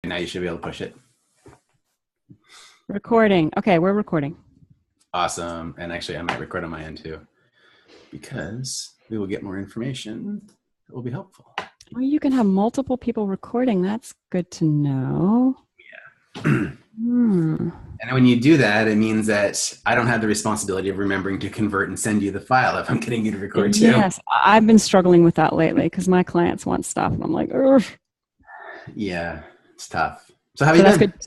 Now you should be able to push it. Recording. Okay, we're recording. Awesome. And actually, I might record on my end too, because we will get more information that will be helpful. Well, you can have multiple people recording. That's good to know. Yeah. And when you do that, it means that I don't have the responsibility of remembering to convert and send you the file if I'm getting you to record too. Yes, I've been struggling with that lately because my clients want stuff, and I'm like, ugh. Yeah, it's tough. So how have you been? That's good.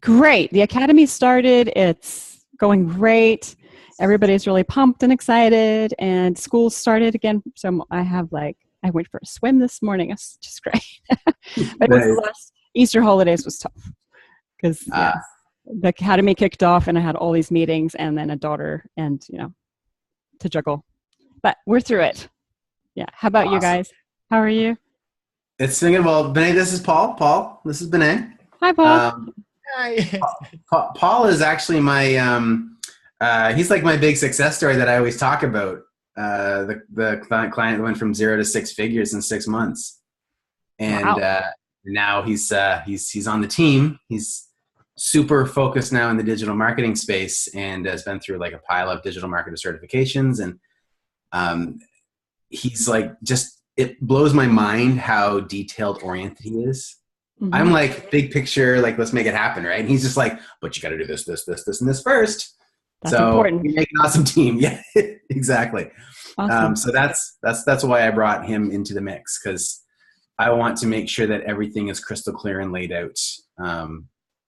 Great. The academy started. It's going great. Everybody's really pumped and excited, and school started again. So I went for a swim this morning. It's just great. But it was the last Easter holidays was tough because the academy kicked off, and I had all these meetings, and then a daughter, and to juggle. But we're through it. Yeah. How about you guys? How are you? It's thinking, well, Benet, this is Paul. Paul, this is Benet. Hi, Paul. Hi. Paul is actually my, he's like my big success story that I always talk about. The client went from 0 to 6 figures in 6 months. And now he's on the team. He's super focused now in the digital marketing space and has been through like a pile of digital marketer certifications. And he's like, it blows my mind how detailed oriented he is. Mm-hmm. I'm like big picture, like let's make it happen, right? And he's just like, but you got to do this, and this first. That's important. We make an awesome team. Yeah, exactly. Awesome. So that's why I brought him into the mix, because I want to make sure that everything is crystal clear and laid out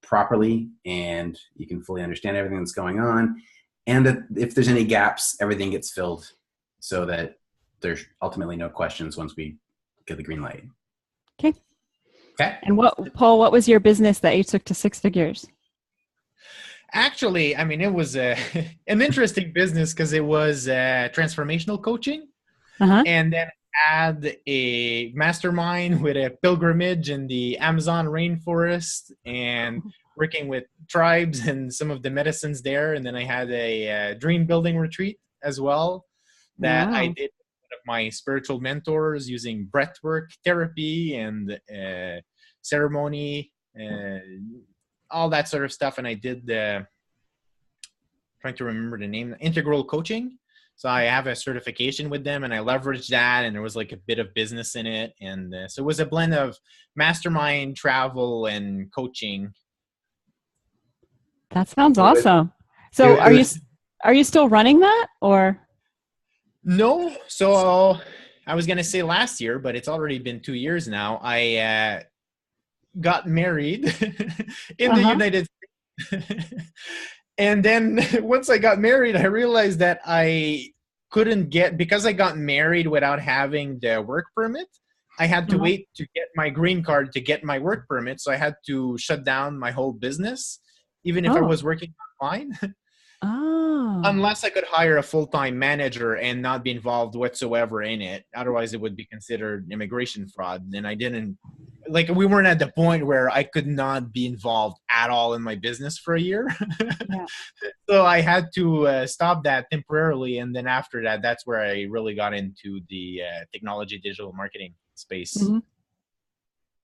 properly, and you can fully understand everything that's going on. And that if there's any gaps, everything gets filled so that there's ultimately no questions once we get the green light. Okay. Okay. And Paul, what was your business that you took to 6 figures? Actually, I mean, it was an interesting business because it was transformational coaching. Uh-huh. And then add a mastermind with a pilgrimage in the Amazon rainforest and working with tribes and some of the medicines there. And then I had a dream building retreat as well that I did with one of my spiritual mentors using breathwork therapy and ceremony, all that sort of stuff. And I did trying to remember the name, integral coaching. So I have a certification with them, and I leveraged that, and there was like a bit of business in it. And so it was a blend of mastermind, travel, and coaching. That sounds awesome. So are you still running that, or? No. So I was going to say last year, but it's already been 2 years now. I got married in the United States. And then once I got married, I realized that I couldn't because I got married without having the work permit. I had to wait to get my green card to get my work permit. So I had to shut down my whole business, even if I was working online. Unless I could hire a full-time manager and not be involved whatsoever in it. Otherwise, it would be considered immigration fraud. And I didn't, we weren't at the point where I could not be involved at all in my business for a year. Yeah. So I had to stop that temporarily. And then after that, that's where I really got into the technology digital marketing space. Mm-hmm.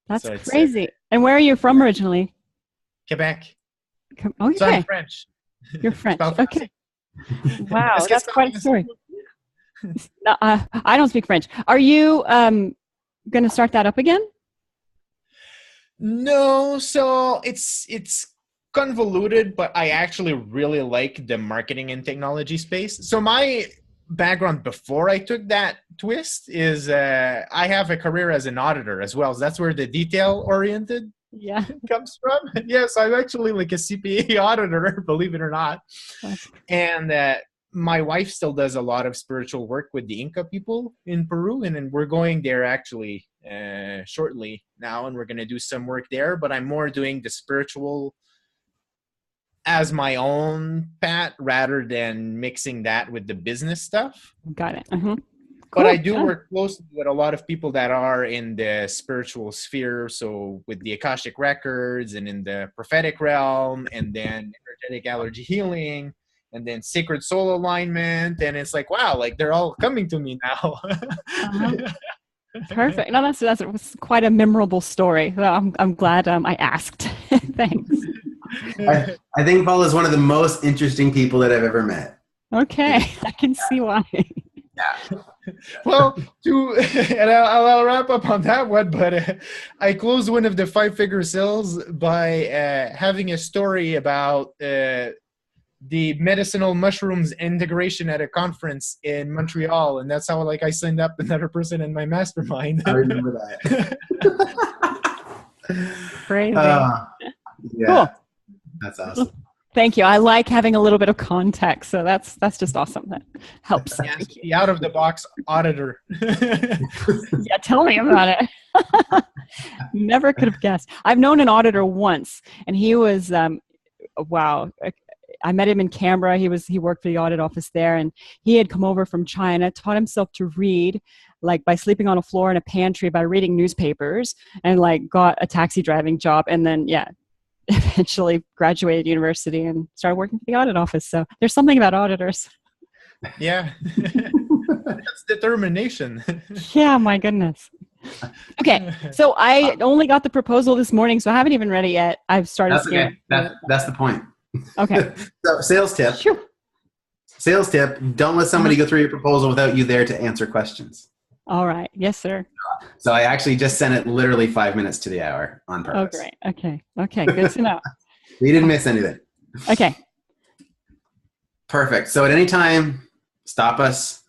That's crazy. And where are you from originally? Quebec. Oh, okay. So I'm French. You're French. Okay. Wow, that's quite a story. No, I don't speak French. Are you going to start that up again? No, so it's convoluted, but I actually really like the marketing and technology space. So my background before I took that twist is I have a career as an auditor as well. So that's where the detail-oriented comes from. Yes, I'm actually like a CPA auditor, believe it or not. And my wife still does a lot of spiritual work with the Inca people in Peru, and then we're going there actually shortly now, and we're going to do some work there. But I'm more doing the spiritual as my own path rather than mixing that with the business stuff. Got it. Uh-huh. But I do work closely with a lot of people that are in the spiritual sphere. So with the Akashic records and in the prophetic realm, and then energetic allergy healing, and then sacred soul alignment. And it's like, wow, like they're all coming to me now. Perfect. No, that's it was quite a memorable story. Well, I'm glad I asked. Thanks. I think Paul is one of the most interesting people that I've ever met. Okay, I can see why. Yeah. Well, and I'll wrap up on that one, but I closed one of the 5-figure sales by having a story about the medicinal mushrooms integration at a conference in Montreal, and that's how I signed up another person in my mastermind. I remember that. Crazy. Yeah, Cool. that's awesome. Thank you. I like having a little bit of context, so that's just awesome. That helps. Yes, the out of the box auditor. Yeah, tell me about it. Never could have guessed. I've known an auditor once, and he was wow. I met him in Canberra. He worked for the audit office there, and he had come over from China, taught himself to read, like by sleeping on a floor in a pantry, by reading newspapers, and like got a taxi driving job, and then eventually graduated university and started working for the audit office. So there's something about auditors. Yeah, that's determination. Yeah, my goodness. Okay, so I only got the proposal this morning, so I haven't even read it yet. I've started. That's okay. That's the point. Okay. So sales tip. Sure. Sales tip: don't let somebody go through your proposal without you there to answer questions. All right. Yes, sir. So I actually just sent it literally 5 minutes to the hour on purpose. Oh, great. Okay. Okay. Good to know. You didn't miss anything. Okay. Perfect. So at any time, stop us.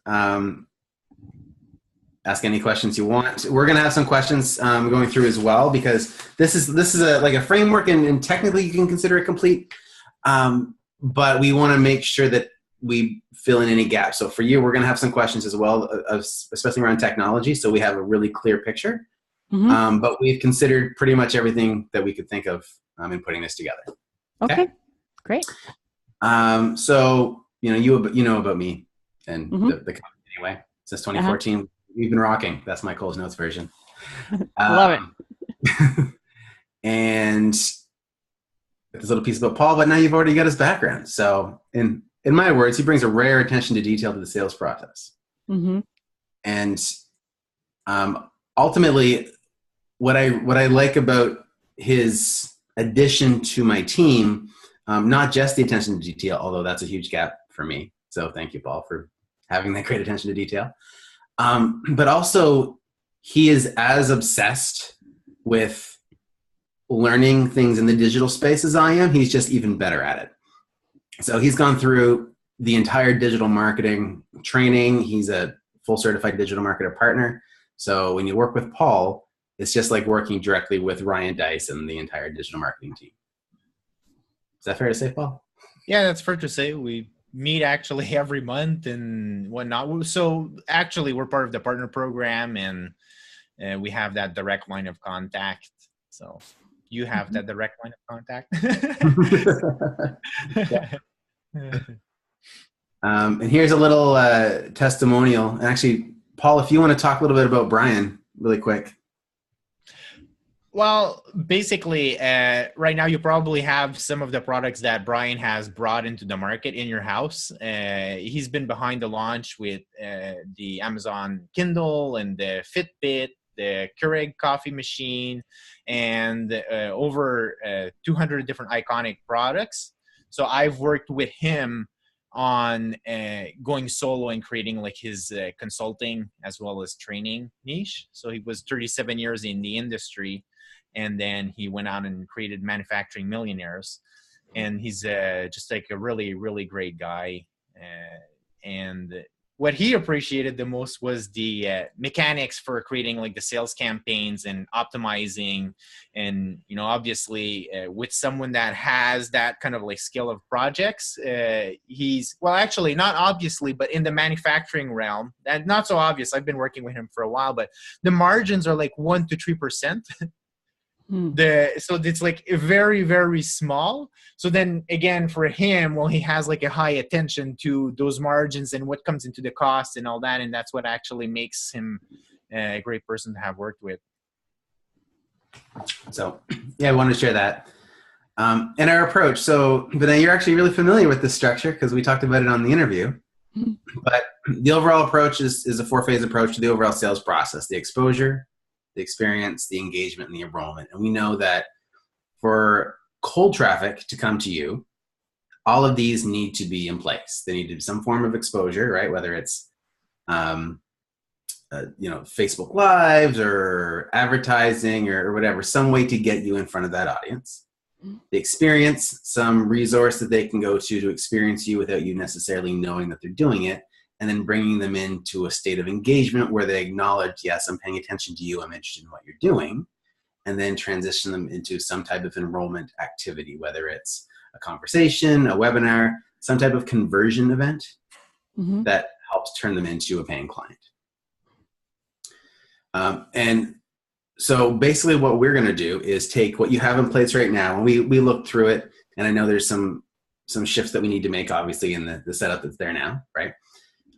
Ask any questions you want. We're going to have some questions going through as well, because this is a framework, and technically you can consider it complete. But we want to make sure that we fill in any gaps. So for you, we're going to have some questions as well, especially around technology, so we have a really clear picture. Mm-hmm. But we've considered pretty much everything that we could think of in putting this together. Okay. Great. So you know about me and Mm-hmm. the company anyway. Since 2014, we've been rocking. That's my Cole's Notes version. Love it. And this little piece about Paul, but now you've already got his background. So in my words, he brings a rare attention to detail to the sales process. Mm-hmm. And ultimately, what I like about his addition to my team, not just the attention to detail, although that's a huge gap for me. So thank you, Paul, for having that great attention to detail. But also, he is as obsessed with learning things in the digital space as I am. He's just even better at it. So he's gone through the entire digital marketing training. He's a full certified digital marketer partner. So when you work with Paul, it's just like working directly with Ryan Dice and the entire digital marketing team. Is that fair to say, Paul? Yeah, that's fair to say. We meet actually every month and whatnot. So actually, we're part of the partner program, and we have that direct line of contact. So you have that direct line of contact. And here's a little testimonial. And actually, Paul, if you want to talk a little bit about Brian really quick. Well, basically, right now you probably have some of the products that Brian has brought into the market in your house. He's been behind the launch with the Amazon Kindle and the Fitbit, the Keurig coffee machine, and over 200 different iconic products. So I've worked with him on going solo and creating like his consulting as well as training niche. So he was 37 years in the industry, and then he went out and created Manufacturing Millionaires. And he's just like a really, really great guy. And what he appreciated the most was the mechanics for creating like the sales campaigns and optimizing. And, you know, obviously with someone that has that kind of like skill of projects, he's, well, actually not obviously, but in the manufacturing realm, and not so obvious. I've been working with him for a while, but the margins are like 1 to 3%. So it's like very, very small. So then again, for him, well, he has like a high attention to those margins and what comes into the cost and all that. And that's what actually makes him a great person to have worked with. So yeah, I wanted to share that. And our approach. So, but then you're actually really familiar with this structure because we talked about it on the interview. But the overall approach is a 4-phase approach to the overall sales process: the exposure, the experience, the engagement, and the enrollment. And we know that for cold traffic to come to you, all of these need to be in place. They need to be some form of exposure, right? Whether it's Facebook Lives or advertising or whatever, some way to get you in front of that audience. The experience, some resource that they can go to experience you without you necessarily knowing that they're doing it, and then bringing them into a state of engagement where they acknowledge, yes, I'm paying attention to you, I'm interested in what you're doing, and then transition them into some type of enrollment activity, whether it's a conversation, a webinar, some type of conversion event that helps turn them into a paying client. And so basically what we're going to do is take what you have in place right now, and we looked through it, and I know there's some shifts that we need to make, obviously, in the setup that's there now, right?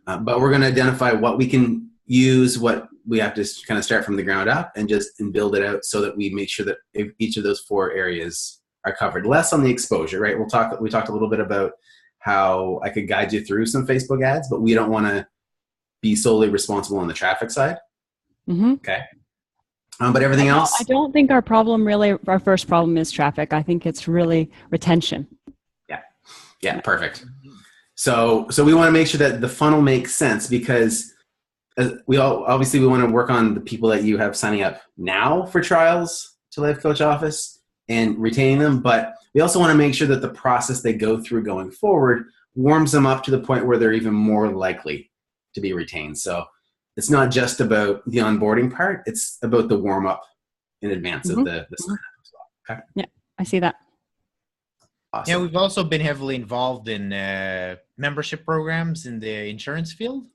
But we're going to identify what we can use, what we have to kind of start from the ground up and build it out so that we make sure that each of those 4 areas are covered. Less on the exposure, right? We talked a little bit about how I could guide you through some Facebook ads, but we don't want to be solely responsible on the traffic side. Okay. But everything else, I don't think our first problem is traffic. I think it's really retention. Yeah, perfect. So we want to make sure that the funnel makes sense, because we want to work on the people that you have signing up now for trials to Life Coach Office and retaining them. But we also want to make sure that the process they go through going forward warms them up to the point where they're even more likely to be retained. So it's not just about the onboarding part, it's about the warm up in advance of the sign up as well. Okay. Yeah, I see that. Awesome. Yeah, we've also been heavily involved in membership programs in the insurance field.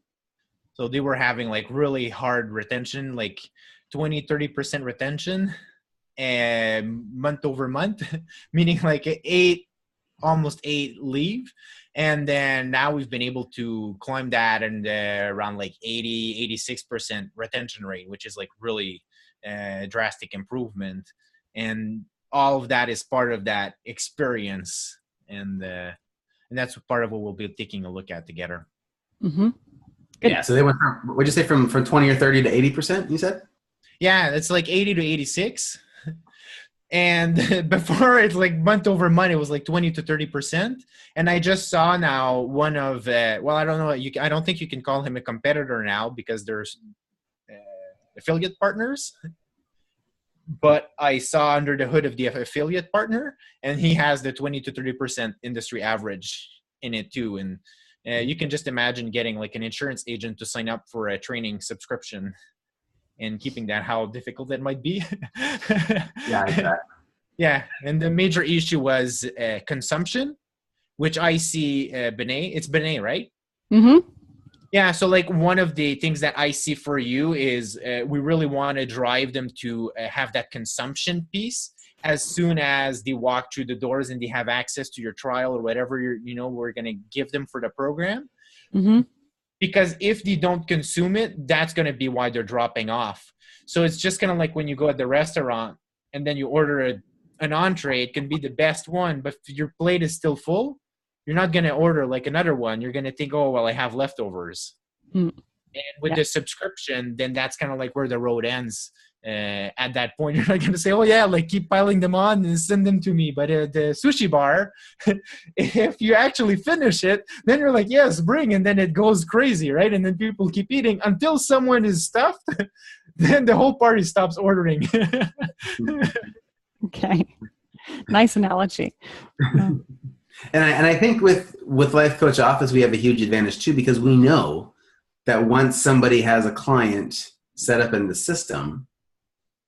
So they were having like really hard retention, like 20-30% retention month over month, meaning like almost 8 leave. And then now we've been able to climb that and around like 86% retention rate, which is like really drastic improvement. And all of that is part of that experience. And that's part of what we'll be taking a look at together. Good. Yeah. So they went from, what'd you say, from 20 or 30 to 80%, you said? Yeah, it's like 80 to 86. And before, it's like month over month, it was like 20 to 30%. And I just saw now one of, I don't know, I don't think you can call him a competitor now because there's affiliate partners. But I saw under the hood of the affiliate partner, and he has the 20 to 30% industry average in it too. And you can just imagine getting like an insurance agent to sign up for a training subscription and keeping that, how difficult that might be. Yeah, exactly. Yeah, and the major issue was consumption, which I see Benet. It's Benet, right? Yeah, so like one of the things that I see for you is we really want to drive them to have that consumption piece as soon as they walk through the doors and they have access to your trial or whatever we're going to give them for the program. Because if they don't consume it, that's going to be why they're dropping off. So it's just kind of like when you go at the restaurant and then you order an entree, it can be the best one, but if your plate is still full, you're not going to order like another one. You're going to think, oh, well, I have leftovers. And with the subscription, then that's kind of like where the road ends. At that point, you're not going to say, oh, yeah, like keep piling them on and send them to me. But at the sushi bar, if you actually finish it, then you're like, yes, bring. And then it goes crazy, right? And then people keep eating until someone is stuffed. Then the whole party stops ordering. Okay. Nice analogy. And I think with Life Coach Office, we have a huge advantage too, because we know that once somebody has a client set up in the system,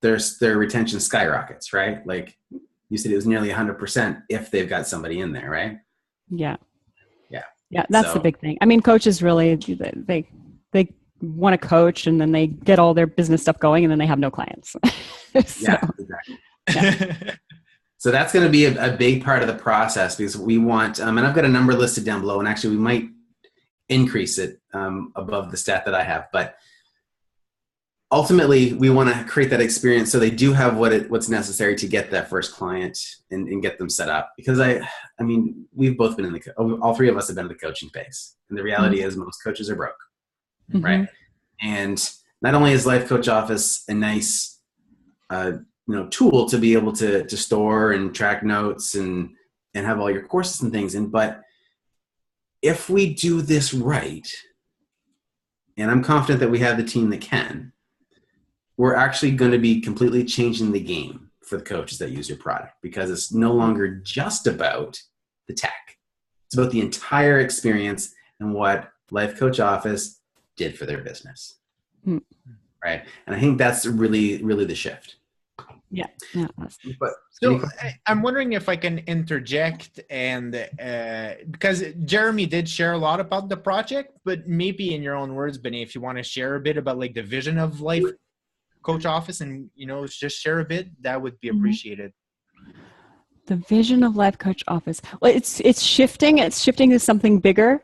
their retention skyrockets, right? Like you said, it was nearly 100% if they've got somebody in there, right? Yeah. That's the big thing. I mean, coaches really, they want to coach and then they get all their business stuff going and then they have no clients. Yeah, exactly. Yeah. So that's going to be a big part of the process, because we want, and I've got a number listed down below, and actually we might increase it above the stat that I have, but ultimately we want to create that experience so they do have what's necessary to get that first client and get them set up. Because I mean, we've both been in all three of us have been in the coaching phase, and the reality is most coaches are broke, right? And not only is Life Coach Office a nice tool to be able to store and track notes and have all your courses and things in, but if we do this right, and I'm confident that we have the team that can, we're actually going to be completely changing the game for the coaches that use your product, because it's no longer just about the tech. It's about the entire experience and what Life Coach Office did for their business. Right. And I think that's really, really the shift. Yeah. But so I'm wondering if I can interject, and because Jeremy did share a lot about the project, but maybe in your own words, Benny, if you want to share a bit about like the vision of Life Coach Office and, just share a bit, that would be appreciated. The vision of Life Coach Office. Well, it's shifting. It's shifting to something bigger.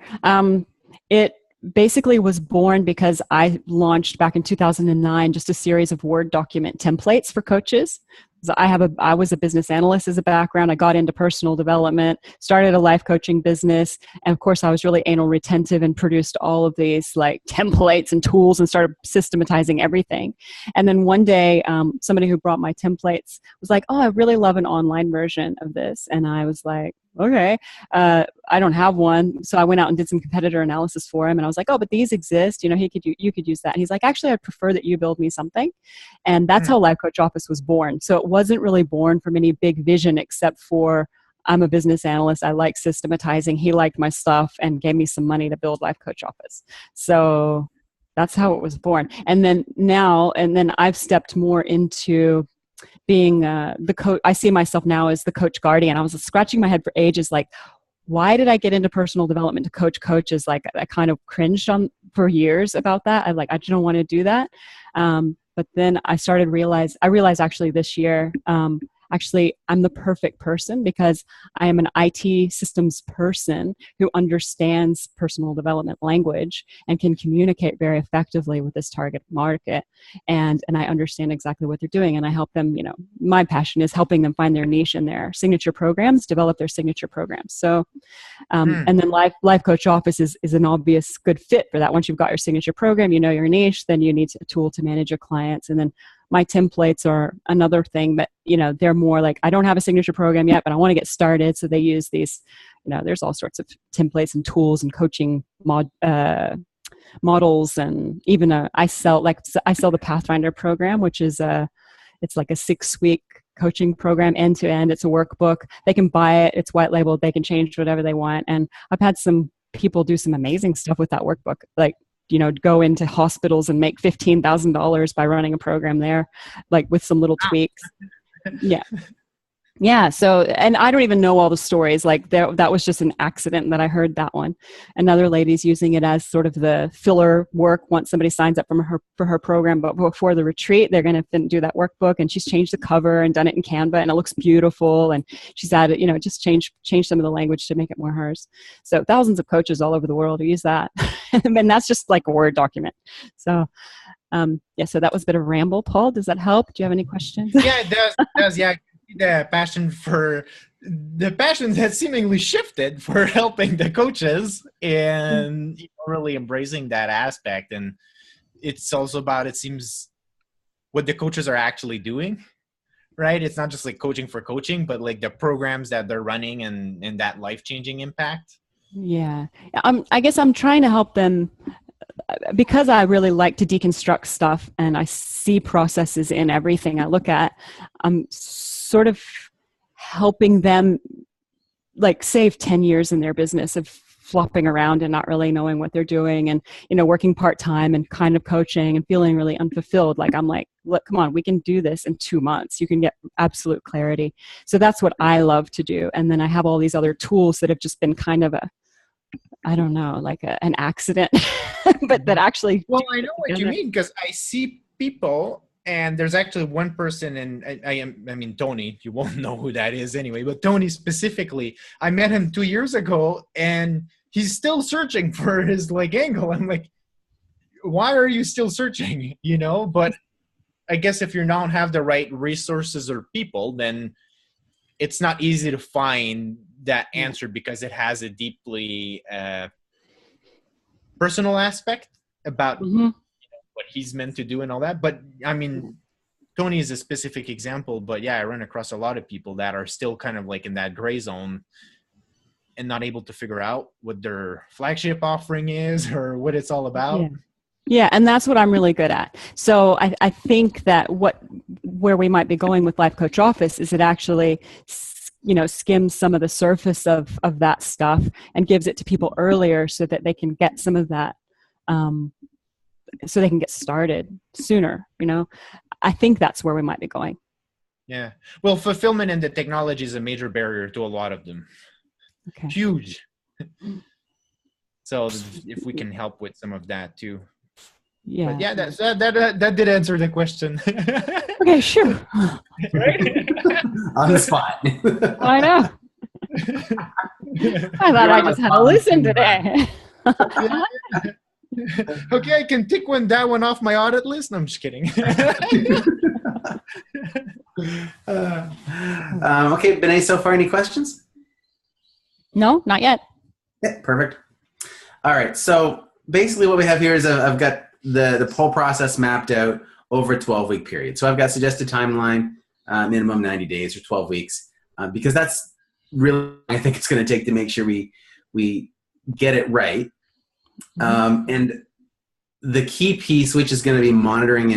It basically was born because I launched back in 2009 just a series of Word document templates for coaches. So I was a business analyst as a background. I got into personal development, started a life coaching business, and of course I was really anal retentive and produced all of these like templates and tools and started systematizing everything. And then one day, somebody who brought my templates was like, "Oh, I really love an online version of this," and I was like, okay, I don't have one. So I went out and did some competitor analysis for him. And I was like, oh, but these exist. You could use that. And he's like, actually, I'd prefer that you build me something. And that's how Life Coach Office was born. So it wasn't really born from any big vision, except for I'm a business analyst. I like systematizing. He liked my stuff and gave me some money to build Life Coach Office. So that's how it was born. And then I've stepped more into being the coach. I see myself now as the coach guardian. I was scratching my head for ages, like, why did I get into personal development to coach coaches? Like, I kind of cringed on for years about that. I don't want to do that. But then I realized actually this year, I'm the perfect person because I am an IT systems person who understands personal development language and can communicate very effectively with this target market. And I understand exactly what they're doing. And I help them, my passion is helping them find their niche in their signature programs, develop their signature programs. So, and then Life Coach Office is an obvious good fit for that. Once you've got your signature program, your niche, then you need a tool to manage your clients. And then my templates are another thing, but they're more like, I don't have a signature program yet, but I want to get started. So they use these, there's all sorts of templates and tools and coaching models, and even I sell the Pathfinder program, which is it's like a 6-week coaching program end to end. It's a workbook. They can buy it. It's white labeled. They can change whatever they want. And I've had some people do some amazing stuff with that workbook, like go into hospitals and make $15,000 by running a program there, like with some little tweaks. Yeah. So, and I don't even know all the stories. Like that was just an accident that I heard that one. Another lady's using it as sort of the filler work once somebody signs up for her program, but before the retreat, they're going to do that workbook. And she's changed the cover and done it in Canva, and it looks beautiful. And she's added, just change some of the language to make it more hers. So thousands of coaches all over the world use that. And that's just like a Word document. So, so that was a bit of a ramble. Paul, does that help? Do you have any questions? Yeah, it does. Yeah. The passion that seemingly shifted for helping the coaches and really embracing that aspect. And it's also about, it seems, what the coaches are actually doing, right? It's not just like coaching for coaching, but like the programs that they're running and that life-changing impact. Yeah. I guess I'm trying to help them because I really like to deconstruct stuff and I see processes in everything I look at. I'm sort of helping them like save 10 years in their business of flopping around and not really knowing what they're doing, and working part-time and kind of coaching and feeling really unfulfilled. Like, I'm like, look, come on, we can do this in 2 months. You can get absolute clarity. So that's what I love to do. And then I have all these other tools that have just been kind of an accident, but that actually. Well, I know what you mean, because I see people. And there's actually one person, and I mean, Tony, you won't know who that is anyway, but Tony specifically, I met him 2 years ago and he's still searching for his angle. I'm like, why are you still searching? But I guess if you don't have the right resources or people, then it's not easy to find that answer because it has a deeply personal aspect about what he's meant to do and all that. But I mean, Tony is a specific example, but yeah, I run across a lot of people that are still kind of like in that gray zone and not able to figure out what their flagship offering is or what it's all about. Yeah, and that's what I'm really good at. So I think that where we might be going with Life Coach Office is it actually, skims some of the surface of that stuff and gives it to people earlier so that they can get some of that, so they can get started sooner. I think that's where we might be going. Yeah. Well, fulfillment in the technology is a major barrier to a lot of them. Okay. Huge. So if we can help with some of that too. Yeah. But yeah, that did answer the question. Okay, sure. Right? On the spot. I know. I thought I just had to listen today. Okay, I can tick that one off my audit list. No, I'm just kidding. Okay, Benet, so far, any questions? No, not yet. Yeah, perfect. All right, so basically what we have here is I've got the whole process mapped out over a 12-week period. So I've got suggested timeline, minimum 90 days or 12 weeks, because that's really, I think it's going to take to make sure we get it right. And the key piece, which is going to be monitoring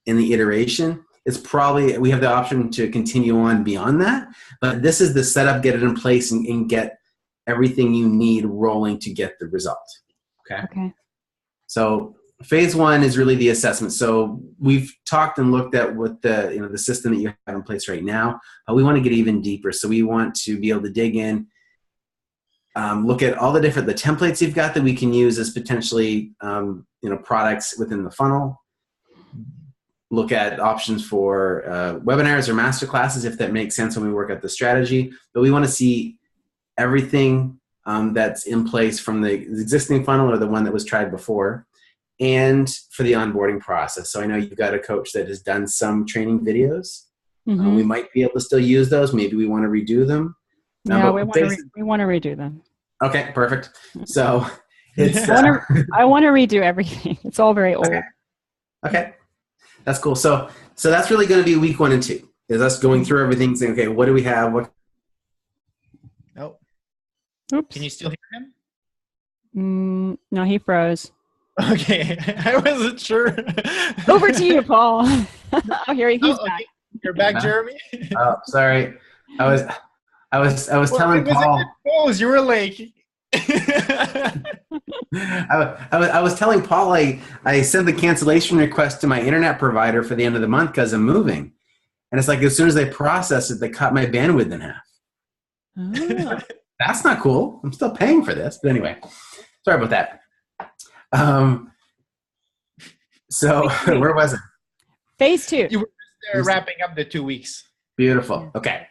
in the iteration, is probably, we have the option to continue on beyond that, but this is the setup, get it in place and get everything you need rolling to get the result. Okay. So phase one is really the assessment. So we've talked and looked at what the system that you have in place right now. We want to get even deeper. So we want to be able to dig in, look at all the templates you've got that we can use as potentially, products within the funnel. Look at options for webinars or masterclasses, if that makes sense when we work out the strategy. But we want to see everything that's in place from the existing funnel or the one that was tried before, and for the onboarding process. So I know you've got a coach that has done some training videos. We might be able to still use those. Maybe we want to redo them. Yeah, we want to redo them. Okay, perfect. So it's I want to redo everything. It's all very old. Okay. That's cool. So that's really going to be week 1 and 2. Is us going through everything, saying, okay, what do we have? Oh. Oops. Can you still hear him? No, he froze. Okay. I wasn't sure. Over to you, Paul. Oh, here he's back. Okay. You're back, Jeremy? Oh, sorry. I was telling Paul. You were like... I was telling Paul I sent the cancellation request to my internet provider for the end of the month because I'm moving, and it's like as soon as they process it, they cut my bandwidth in half. Oh. That's not cool. I'm still paying for this, but anyway, sorry about that. So where was it? Phase 2. You were just wrapping up the 2 weeks. Beautiful. Okay.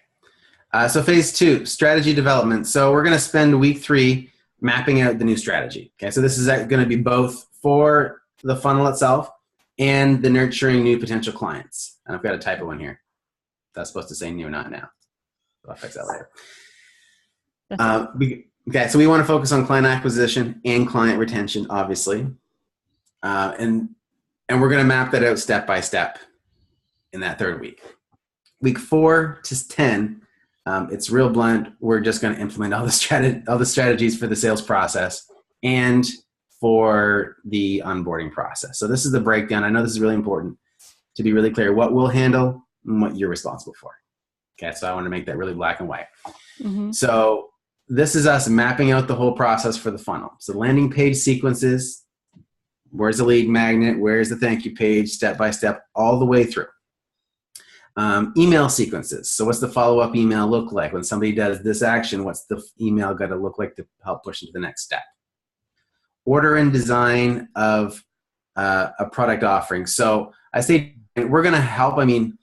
So phase 2, strategy development. So we're going to spend week 3 mapping out the new strategy. Okay. So this is going to be both for the funnel itself and the nurturing new potential clients. And I've got a typo in here. That's supposed to say new, not now. I'll fix that later. Okay. So we want to focus on client acquisition and client retention, obviously. And we're going to map that out step by step in that 3rd week. Week 4 to 10, it's real blunt. We're just going to implement all the strategies for the sales process and for the onboarding process. So this is the breakdown. I know this is really important to be really clear what we'll handle and what you're responsible for. Okay, so I want to make that really black and white. So this is us mapping out the whole process for the funnel. So landing page sequences, where's the lead magnet, where's the thank you page, step by step, all the way through. Email sequences. So what's the follow-up email look like? When somebody does this action, what's the email got to look like to help push into the next step? Order and design of a product offering. So I say we're going to help. I mean,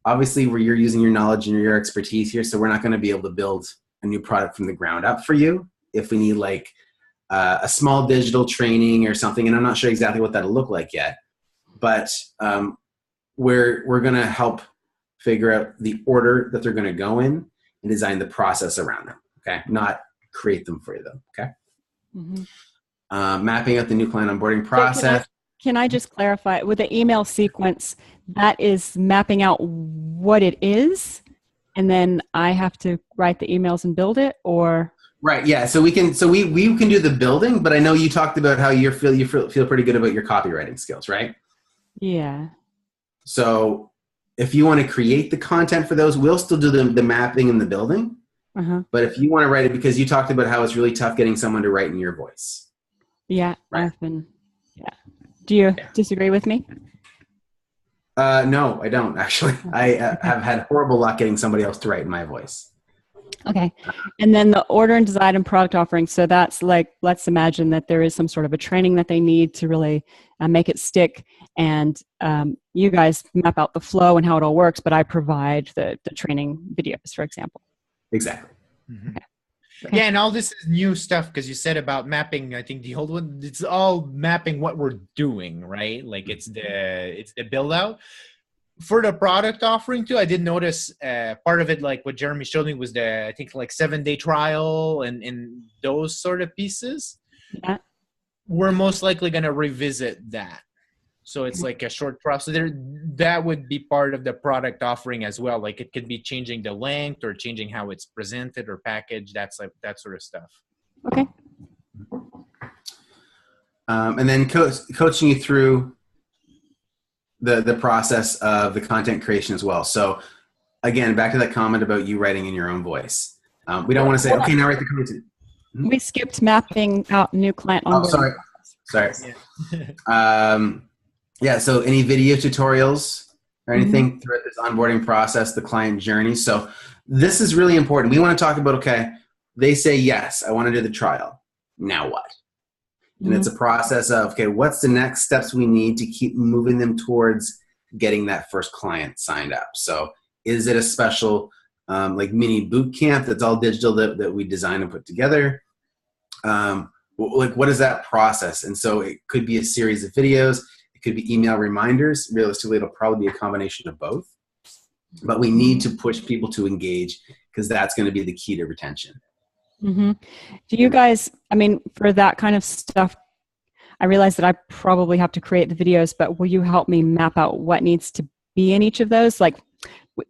obviously you're using your knowledge and your expertise here, so we're not going to be able to build a new product from the ground up for you. If we need like a small digital training or something, and I'm not sure exactly what that'll look like yet, but we're going to help figure out the order that they're going to go in and design the process around them. Okay. Not create them for you though. Okay. Mapping out the new client onboarding process. Can I just clarify with the email sequence, that is mapping out what it is, and then I have to write the emails and build it, or? Right. Yeah. So we can do the building, but I know you talked about how you feel pretty good about your copywriting skills, right? Yeah. So if you want to create the content for those, we'll still do the mapping and the building. But if you want to write it, because you talked about how it's really tough getting someone to write in your voice. Yeah. Right. Yeah. Do you disagree with me? No, I don't actually. I have had horrible luck getting somebody else to write in my voice. Okay. And then the order and design and product offering. So that's like, let's imagine that there is some sort of a training that they need to really make it stick. And you guys map out the flow and how it all works, but I provide the training videos, for example. Exactly. Okay. Yeah, and all this is new stuff because you said about mapping. I think the old one, it's all mapping what we're doing, right? Like it's the build out for the product offering too. I did notice part of it, like what Jeremy showed me, was the, I think, like 7-day trial and those sort of pieces. Yeah. We're most likely going to revisit that. So it's like a short process there. That would be part of the product offering as well. Like it could be changing the length or changing how it's presented or packaged. That's like that sort of stuff. Okay. And then coaching you through the process of the content creation as well. So again, back to that comment about you writing in your own voice. We don't want to say, okay, now write the content. We skipped mapping out new client onboarding. Sorry. Yeah, so any video tutorials or anything throughout this onboarding process, the client journey. So this is really important. We want to talk about, okay, they say, yes, I want to do the trial. Now what? And it's a process of, okay, what's the next steps we need to keep moving them towards getting that first client signed up? So is it a special like mini boot camp that's all digital that we design and put together? Like what is that process? And so it could be a series of videos. Could be email reminders. Realistically, it'll probably be a combination of both. But we need to push people to engage because that's going to be the key to retention. Do you guys, I mean, for that kind of stuff, I realize that I probably have to create the videos, but will you help me map out what needs to be in each of those? Like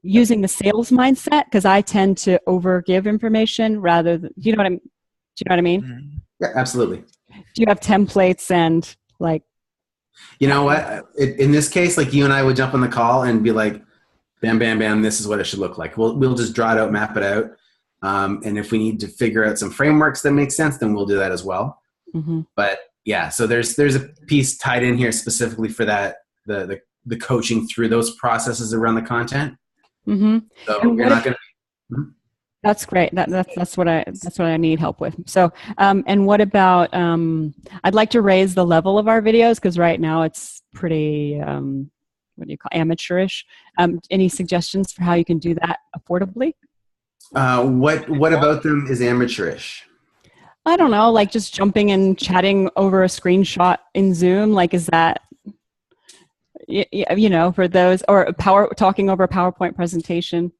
using the sales mindset, because I tend to overgive information rather than, do you know what I mean? Yeah, absolutely. Do you have templates and like, you know what? In this case, like you and I would jump on the call and be like, bam, bam, bam, this is what it should look like. We'll just draw it out, map it out. And if we need to figure out some frameworks that make sense, then we'll do that as well. But yeah, so there's a piece tied in here specifically for that, the coaching through those processes around the content. So you're not going to. That's great. That's what I need help with. So, and what about? I'd like to raise the level of our videos because right now it's pretty what do you call amateurish. Any suggestions for how you can do that affordably? What about them is amateurish? I don't know, like just jumping and chatting over a screenshot in Zoom. Like, is that you know for those or talking over a PowerPoint presentation?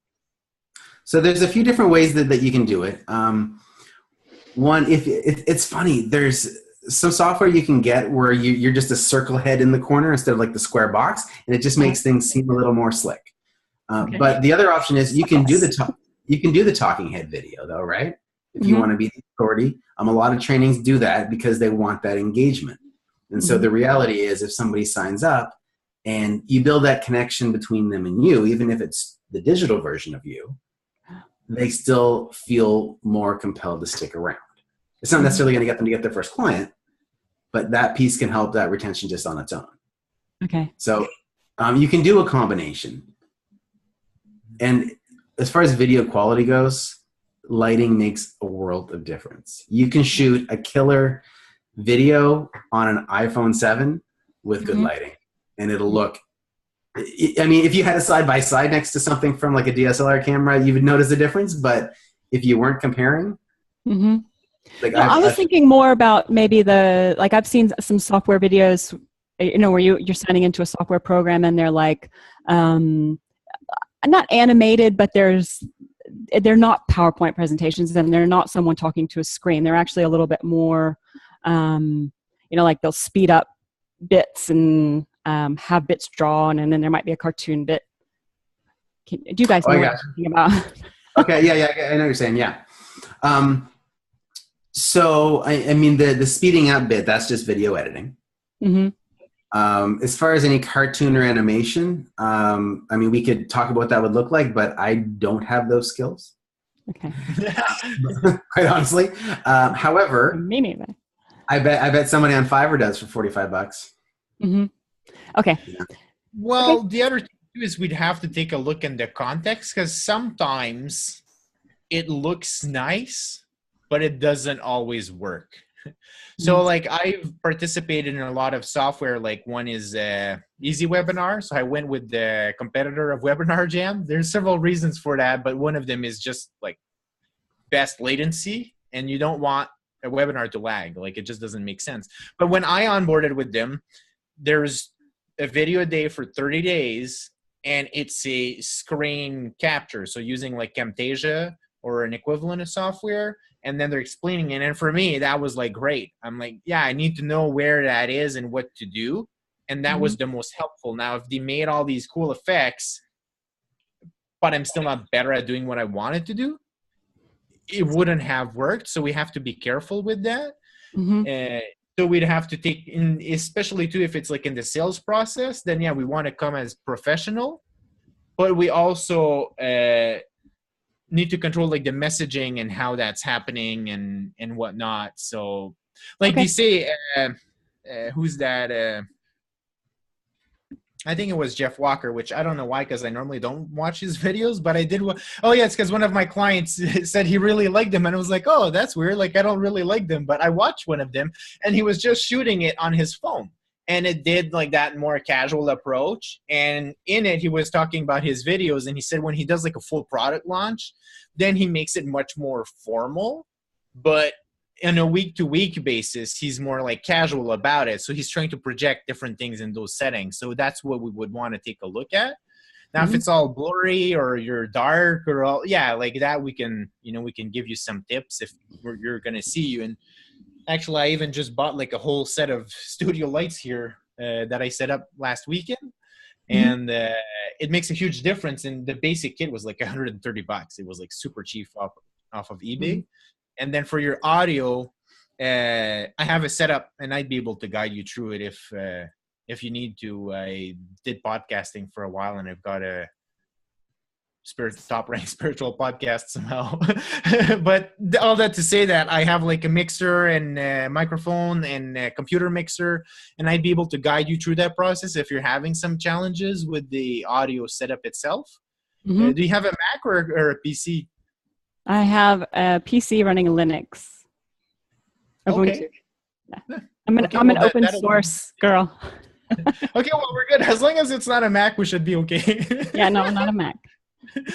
So there's a few different ways that you can do it. One, if it's funny, there's some software you can get where you're just a circle head in the corner instead of like the square box, and it just makes things seem a little more slick. But the other option is you can do the talking head video though, right? If you want to be the authority, a lot of trainings do that because they want that engagement. And so the reality is, if somebody signs up and you build that connection between them and you, even if it's the digital version of you, they still feel more compelled to stick around. It's not necessarily going to get them to get their first client, but that piece can help that retention just on its own. Okay. So you can do a combination. And as far as video quality goes, lighting makes a world of difference. You can shoot a killer video on an iPhone 7 with good lighting, and it'll look, I mean, if you had a side-by-side next to something from like a DSLR camera, you would notice the difference. But if you weren't comparing, like I was thinking more about maybe I've seen some software videos where you're signing into a software program and they're like, not animated, but they're not PowerPoint presentations and they're not someone talking to a screen. They're actually a little bit more, like they'll speed up bits and have bits drawn, and then there might be a cartoon bit. Do you guys know what I'm talking about? Okay, yeah, I know what you're saying, yeah. So, I mean, the speeding up bit, that's just video editing. Mm-hmm. As far as any cartoon or animation, I mean, we could talk about what that would look like, but I don't have those skills. Okay. Quite honestly. However, me neither. I bet somebody on Fiverr does for $45. Mm-hmm. Okay. Yeah. Well, the other thing too is we'd have to take a look in the context, because sometimes it looks nice, but it doesn't always work. So like I've participated in a lot of software, like one is Easy Webinar. So I went with the competitor of Webinar Jam. There's several reasons for that, but one of them is just like best latency, and you don't want a webinar to lag. Like it just doesn't make sense. But when I onboarded with them, there's a video a day for 30 days, and it's a screen capture. So using like Camtasia or an equivalent of software, and then they're explaining it. And for me, that was like great. I'm like, yeah, I need to know where that is and what to do. And that was the most helpful. Now, if they made all these cool effects, but I'm still not better at doing what I wanted to do, it wouldn't have worked. So we have to be careful with that. So we'd have to take in, especially too, if it's like in the sales process, then yeah, we want to come as professional, but we also need to control like the messaging and how that's happening and whatnot. So like they say, who's that? I think it was Jeff Walker, which I don't know why, because I normally don't watch his videos, but I did. Oh yeah, it's because one of my clients said he really liked them, and I was like, oh, that's weird. Like I don't really like them, but I watched one of them, and he was just shooting it on his phone, and it did like that more casual approach. And in it, he was talking about his videos, and he said when he does like a full product launch, then he makes it much more formal, but on a week-to-week basis, he's more like casual about it. So he's trying to project different things in those settings. So that's what we would want to take a look at. Now, if it's all blurry or you're dark or all, yeah, like that, we can give you some tips if you're going to see you. And actually, I even just bought like a whole set of studio lights here that I set up last weekend. And it makes a huge difference. And the basic kit was like $130. It was like super cheap off of eBay. And then for your audio, I have it set up, and I'd be able to guide you through it if you need to. I did podcasting for a while, and I've got a top-ranked spiritual podcast somehow. But all that to say that I have like a mixer and a microphone and a computer mixer, and I'd be able to guide you through that process if you're having some challenges with the audio setup itself. Do you have a Mac or a PC? I have a PC running Linux. Okay. Yeah. I'm an open source girl. Okay, well, we're good. As long as it's not a Mac, we should be okay. Yeah, no, not a Mac.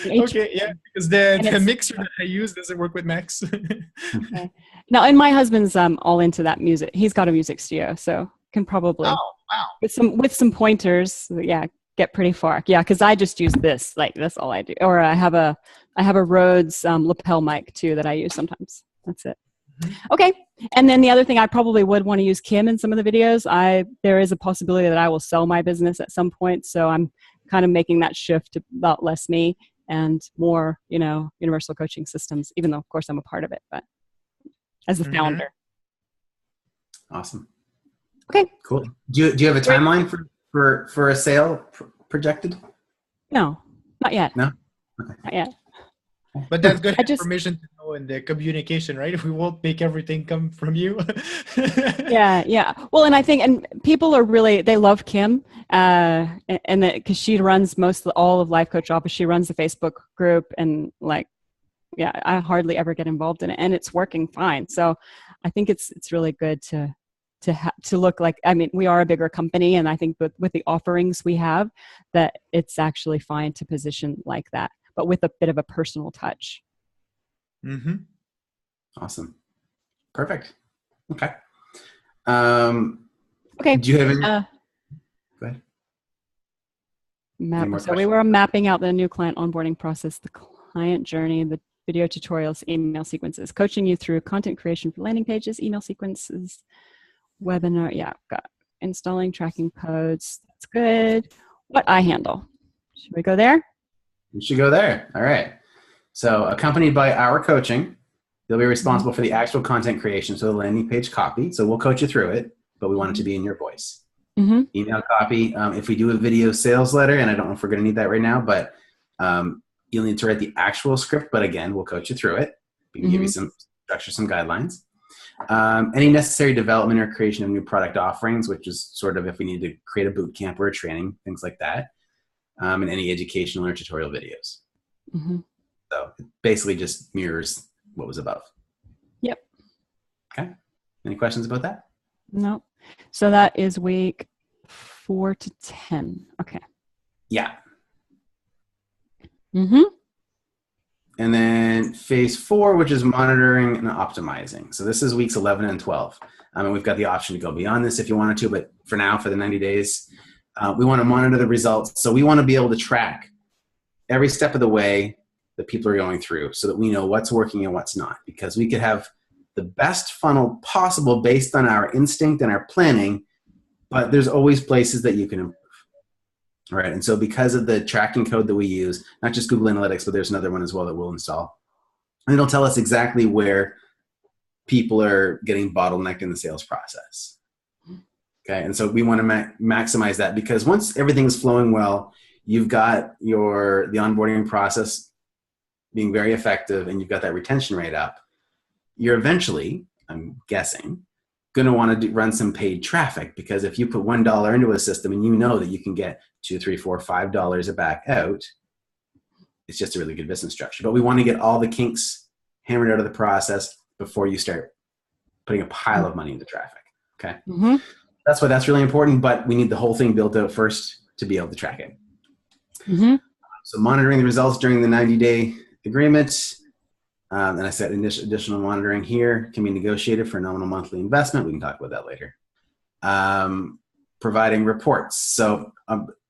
Okay, yeah, because the mixer that I use doesn't work with Macs. Okay. Now, and my husband's all into that music. He's got a music studio, so can probably with some pointers, yeah, get pretty far. Yeah, because I just use this, like that's all I do. Or I have a Rhodes lapel mic too that I use sometimes. That's it. Okay. And then the other thing, I probably would want to use Kim in some of the videos. There is a possibility that I will sell my business at some point. So I'm kind of making that shift to about less me and more, universal coaching systems, even though of course I'm a part of it, but as a founder. Awesome. Okay. Cool. Do you have a timeline for a sale projected? No, not yet. No? Okay. Not yet. But that's good information to know in the communication, right? If we won't make everything come from you. Yeah. Well, and I think, and people are really, they love Kim, and that because she runs all of Life Coach Office. She runs the Facebook group, and like, yeah, I hardly ever get involved in it, and it's working fine. So I think it's really good to look like, I mean, we are a bigger company, and I think with the offerings we have, that it's actually fine to position like that, but with a bit of a personal touch. Awesome. Perfect. Okay. Okay. Do you have any? Any more So we questions? were mapping out the new client onboarding process, the client journey, the video tutorials, email sequences, coaching you through content creation for landing pages, email sequences, webinar. Yeah, got installing tracking codes. That's good. What I handle. Should we go there? You should go there. All right. So accompanied by our coaching, you'll be responsible for the actual content creation, so the landing page copy. So we'll coach you through it, but we want it to be in your voice. Mm-hmm. Email copy. If we do a video sales letter, and I don't know if we're going to need that right now, but you'll need to write the actual script. But again, we'll coach you through it. We can give you some structure, some guidelines. Any necessary development or creation of new product offerings, which is sort of if we need to create a boot camp or a training, things like that. And any educational or tutorial videos. Mm-hmm. So it basically just mirrors what was above. Yep. Okay. Any questions about that? No. So that is week 4 to 10. Okay. Yeah. Mm-hmm. And then phase 4, which is monitoring and optimizing. So this is weeks 11 and 12. And we've got the option to go beyond this if you wanted to, but for now, for the 90 days, we want to monitor the results. So we want to be able to track every step of the way that people are going through so that we know what's working and what's not. Because we could have the best funnel possible based on our instinct and our planning, but there's always places that you can improve. All right. And so because of the tracking code that we use, not just Google Analytics, but there's another one as well that we'll install. And it'll tell us exactly where people are getting bottlenecked in the sales process. Okay. And so we want to maximize that, because once everything is flowing well, you've got the onboarding process being very effective and you've got that retention rate up. You're eventually, I'm guessing, going to want to run some paid traffic, because if you put $1 into a system and you know that you can get $2, $3, $4, $5 back out, it's just a really good business structure. But we want to get all the kinks hammered out of the process before you start putting a pile of money into traffic. Okay. Mm-hmm. That's why that's really important, but we need the whole thing built out first to be able to track it. Mm-hmm. So monitoring the results during the 90-day agreement. And I said additional monitoring here can be negotiated for nominal monthly investment. We can talk about that later. Providing reports. So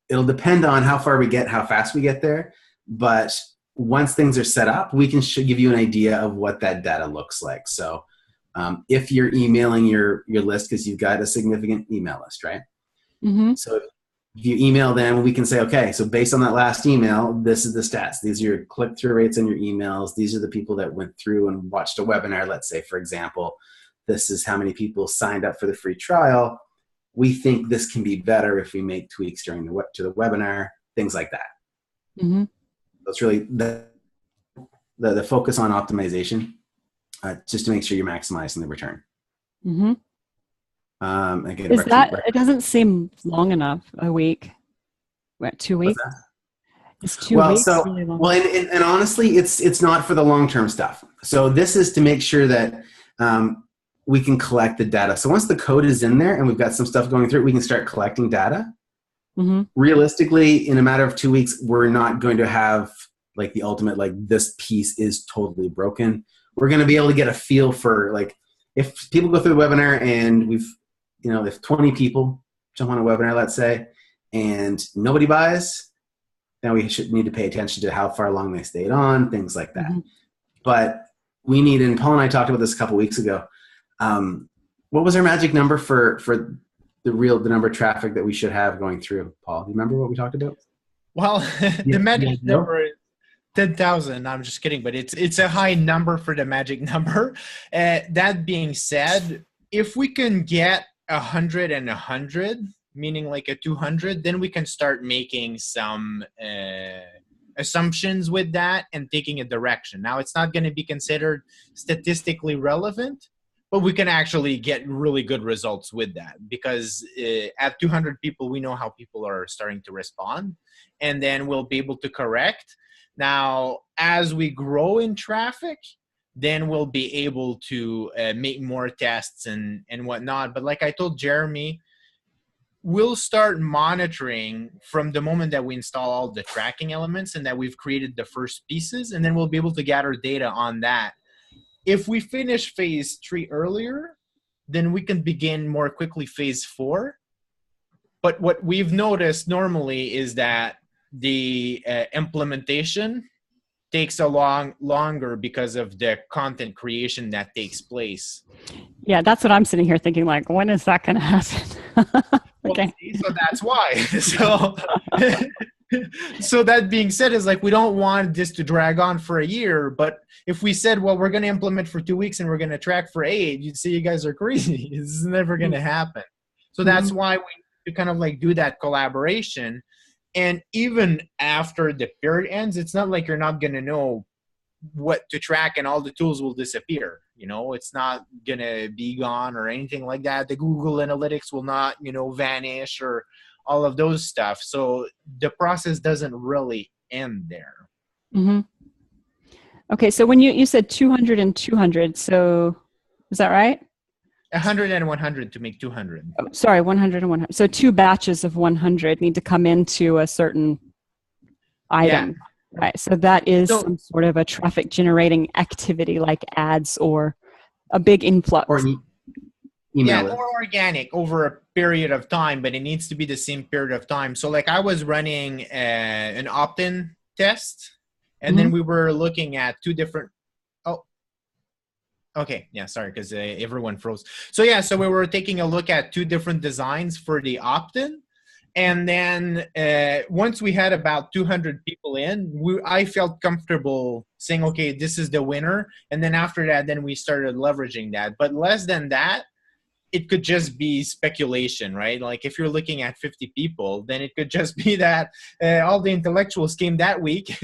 it'll depend on how far we get, how fast we get there. But once things are set up, we can give you an idea of what that data looks like. So if you're emailing your list, because you've got a significant email list, right? Mm-hmm. So if you email them, we can say, okay, so based on that last email, this is the stats. These are your click-through rates on your emails. These are the people that went through and watched a webinar, let's say, for example. This is how many people signed up for the free trial. We think this can be better if we make tweaks during to the webinar, things like that. Mm-hmm. So it's really the focus on optimization, just to make sure you're maximizing the return. Mm-hmm. Again, Is that, it doesn't seem long enough, a week. What, 2 weeks? It's 2 weeks. So, really long. well, and honestly, it's not for the long-term stuff. So this is to make sure that we can collect the data. So once the code is in there and we've got some stuff going through it, we can start collecting data. Mm-hmm. Realistically, in a matter of 2 weeks, we're not going to have like the ultimate, like this piece is totally broken. We're going to be able to get a feel for, like, if people go through the webinar and if 20 people jump on a webinar, let's say, and nobody buys, then we should need to pay attention to how far along they stayed on, things like that. Mm-hmm. But we need, and Paul and I talked about this a couple weeks ago. What was our magic number for the number of traffic that we should have going through, Paul? Do you remember what we talked about? Well, the magic number is 10,000. I'm just kidding, but it's a high number for the magic number. That being said, if we can get 100 and 100, meaning like a 200, then we can start making some assumptions with that and taking a direction. Now, it's not going to be considered statistically relevant, but we can actually get really good results with that, because at 200 people, we know how people are starting to respond, and then we'll be able to correct. Now, as we grow in traffic, then we'll be able to make more tests and whatnot. But like I told Jeremy, we'll start monitoring from the moment that we install all the tracking elements and that we've created the first pieces, and then we'll be able to gather data on that. If we finish phase 3 earlier, then we can begin more quickly phase 4. But what we've noticed normally is that the implementation takes a longer because of the content creation that takes place. Yeah, that's what I'm sitting here thinking, like, when is that going to happen? Okay. So that's why. So that being said, is like, we don't want this to drag on for a year, but if we said, well, we're going to implement for 2 weeks and we're going to track for 8, you'd say you guys are crazy. This is never going to happen. So that's why we need to kind of like do that collaboration. And even after the period ends, it's not like you're not going to know what to track and all the tools will disappear. You know, it's not going to be gone or anything like that. The Google Analytics will not, vanish or all of those stuff. So the process doesn't really end there. Mm-hmm. Okay. So when you said 200 and 200, so is that right? 100 and 100 to make 200. Oh, sorry, 100 and 100. So 2 batches of 100 need to come into a certain item. Yeah. Right. So that is some sort of a traffic generating activity like ads or a big influx. Or email or organic over a period of time, but it needs to be the same period of time. So like I was running an opt-in test, and then we were looking at 2 different. Okay. Yeah. Sorry. Cause everyone froze. So we were taking a look at 2 different designs for the opt-in. And then once we had about 200 people in, I felt comfortable saying, okay, this is the winner. And then after that, then we started leveraging that, but less than that, it could just be speculation, right? Like if you're looking at 50 people, then it could just be that all the intellectuals came that week.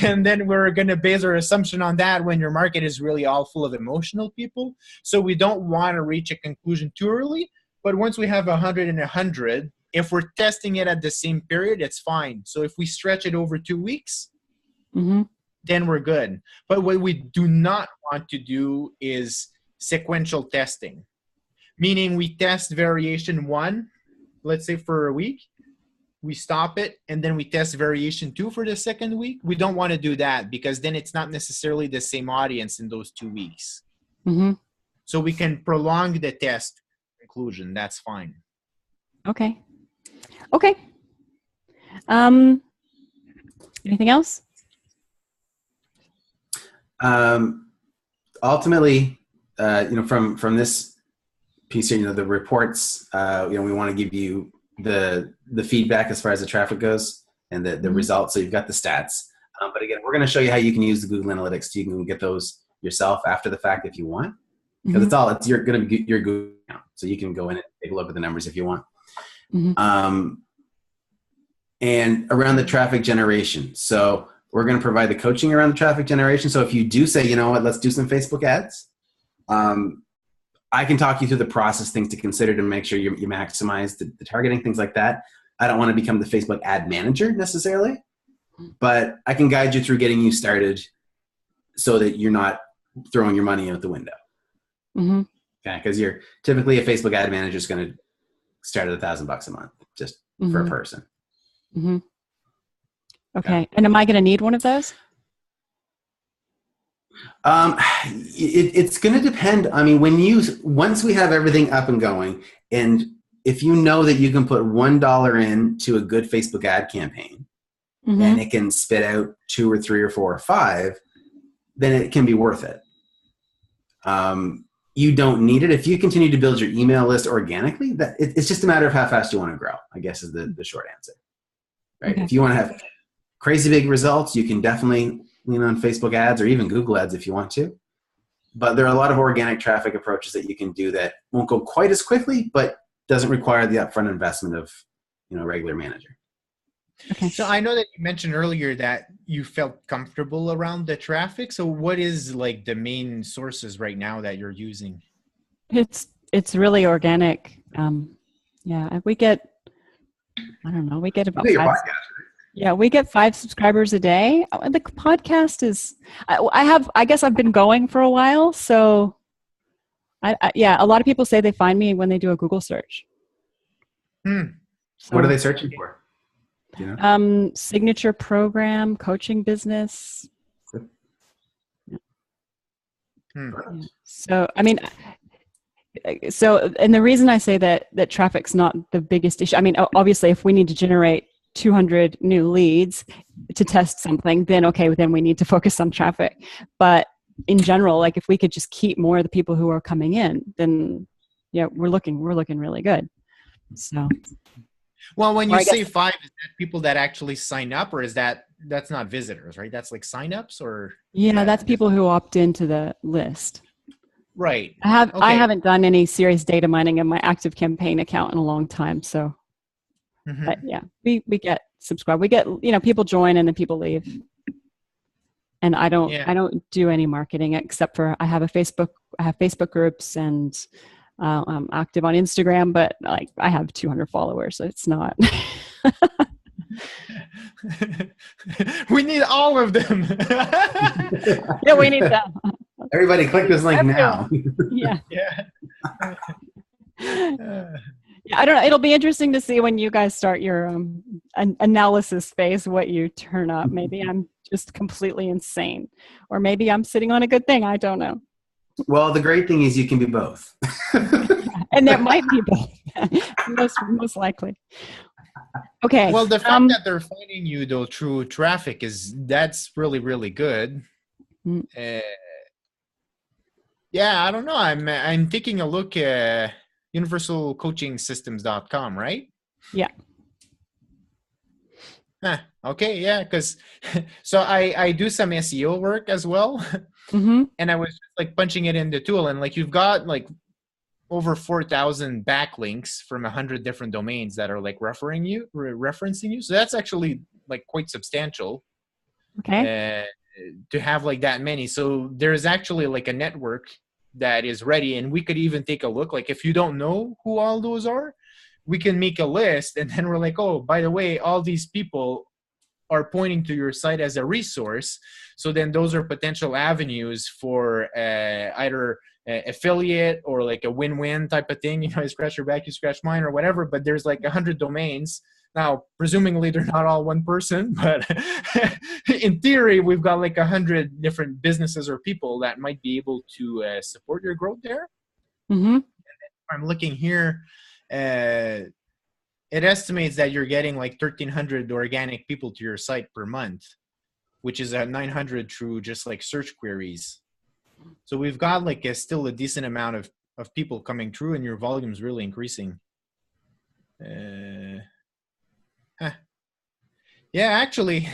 And then we're going to base our assumption on that when your market is really all full of emotional people. So we don't want to reach a conclusion too early. But once we have 100 and 100, if we're testing it at the same period, it's fine. So if we stretch it over 2 weeks, then we're good. But what we do not want to do is sequential testing. Meaning we test variation 1, let's say for a week, we stop it, and then we test variation 2 for the second week. We don't want to do that because then it's not necessarily the same audience in those 2 weeks. So we can prolong the test conclusion. That's fine. Okay. Anything else? Ultimately, from this piece here, the reports, we want to give you the feedback as far as the traffic goes and the results. So you've got the stats. But again, we're going to show you how you can use the Google Analytics. So you can get those yourself after the fact if you want. Because it's you're going to be your Google account. So you can go in and take a look at the numbers if you want. And around the traffic generation. So we're going to provide the coaching around the traffic generation. So if you do say, you know what, let's do some Facebook ads. I can talk you through the process, things to consider to make sure you maximize the targeting, things like that. I don't want to become the Facebook ad manager necessarily, but I can guide you through getting you started so that you're not throwing your money out the window. Okay, because you're typically a Facebook ad manager is going to start at $1,000 a month just for a person. Okay, and am I going to need one of those? It's going to depend. I mean, once we have everything up and going, and if you know that you can put $1 into a good Facebook ad campaign, and it can spit out 2 or 3 or 4 or 5, then it can be worth it. You don't need it if you continue to build your email list organically. It's just a matter of how fast you want to grow, I guess, is the short answer. Right? If you want to have crazy big results, you can definitely lean on Facebook ads or even Google ads if you want to. But there are a lot of organic traffic approaches that you can do that won't go quite as quickly, but doesn't require the upfront investment of a regular manager. Okay. So I know that you mentioned earlier that you felt comfortable around the traffic. So what is like the main sources right now that you're using? It's really organic. We get, I don't know, we get about 5. Yeah, we get 5 subscribers a day. The podcast is, I guess I've been going for a while. So a lot of people say they find me when they do a Google search. So, what are they searching for? Signature program, coaching business. So, I mean, and the reason I say that traffic's not the biggest issue, I mean, obviously if we need to generate 200 new leads to test something, then okay, then we need to focus on traffic. But in general, like if we could just keep more of the people who are coming in, then yeah, we're looking really good. So, well, when you say 5, is that people that actually sign up, or is that's not visitors, right? That's like signups, or yeah, that's people who opt into the list. Right. I haven't done any serious data mining of my active campaign account in a long time. So, but yeah, we get subscribed. We get, people join and then people leave. And I don't do any marketing except for I have Facebook groups, and I'm active on Instagram, but like I have 200 followers, so it's not. We need all of them. Yeah, we need them. Everybody click this link now. Yeah. Yeah, I don't know. It'll be interesting to see when you guys start your analysis phase, what you turn up. Maybe I'm just completely insane, or maybe I'm sitting on a good thing. I don't know. Well, the great thing is you can be both. And there might be both. most likely. Okay. Well, the fact that they're finding you though through traffic that's really, really good. Yeah, I don't know. I'm taking a look at universalcoachingsystems.com, right? Yeah. Okay, yeah, because so I do some SEO work as well, and I was just like punching it in the tool, and like you've got like over 4,000 backlinks from 100 different domains that are like referencing you. So that's actually like quite substantial. Okay. To have like that many. So there's actually like a network that is ready, and we could even take a look. Like if you don't know who all those are, we can make a list, and then we're like, oh, by the way, all these people are pointing to your site as a resource. So then those are potential avenues for either affiliate or like a win-win type of thing. I scratch your back, you scratch mine, or whatever. But there's like 100 domains. Now, presumably they're not all one person, but in theory, we've got like 100 different businesses or people that might be able to support your growth there. And I'm looking here. It estimates that you're getting like 1,300 organic people to your site per month, which is 900 through just like search queries. So we've got like still a decent amount of people coming through, and your volume is really increasing. Yeah, actually,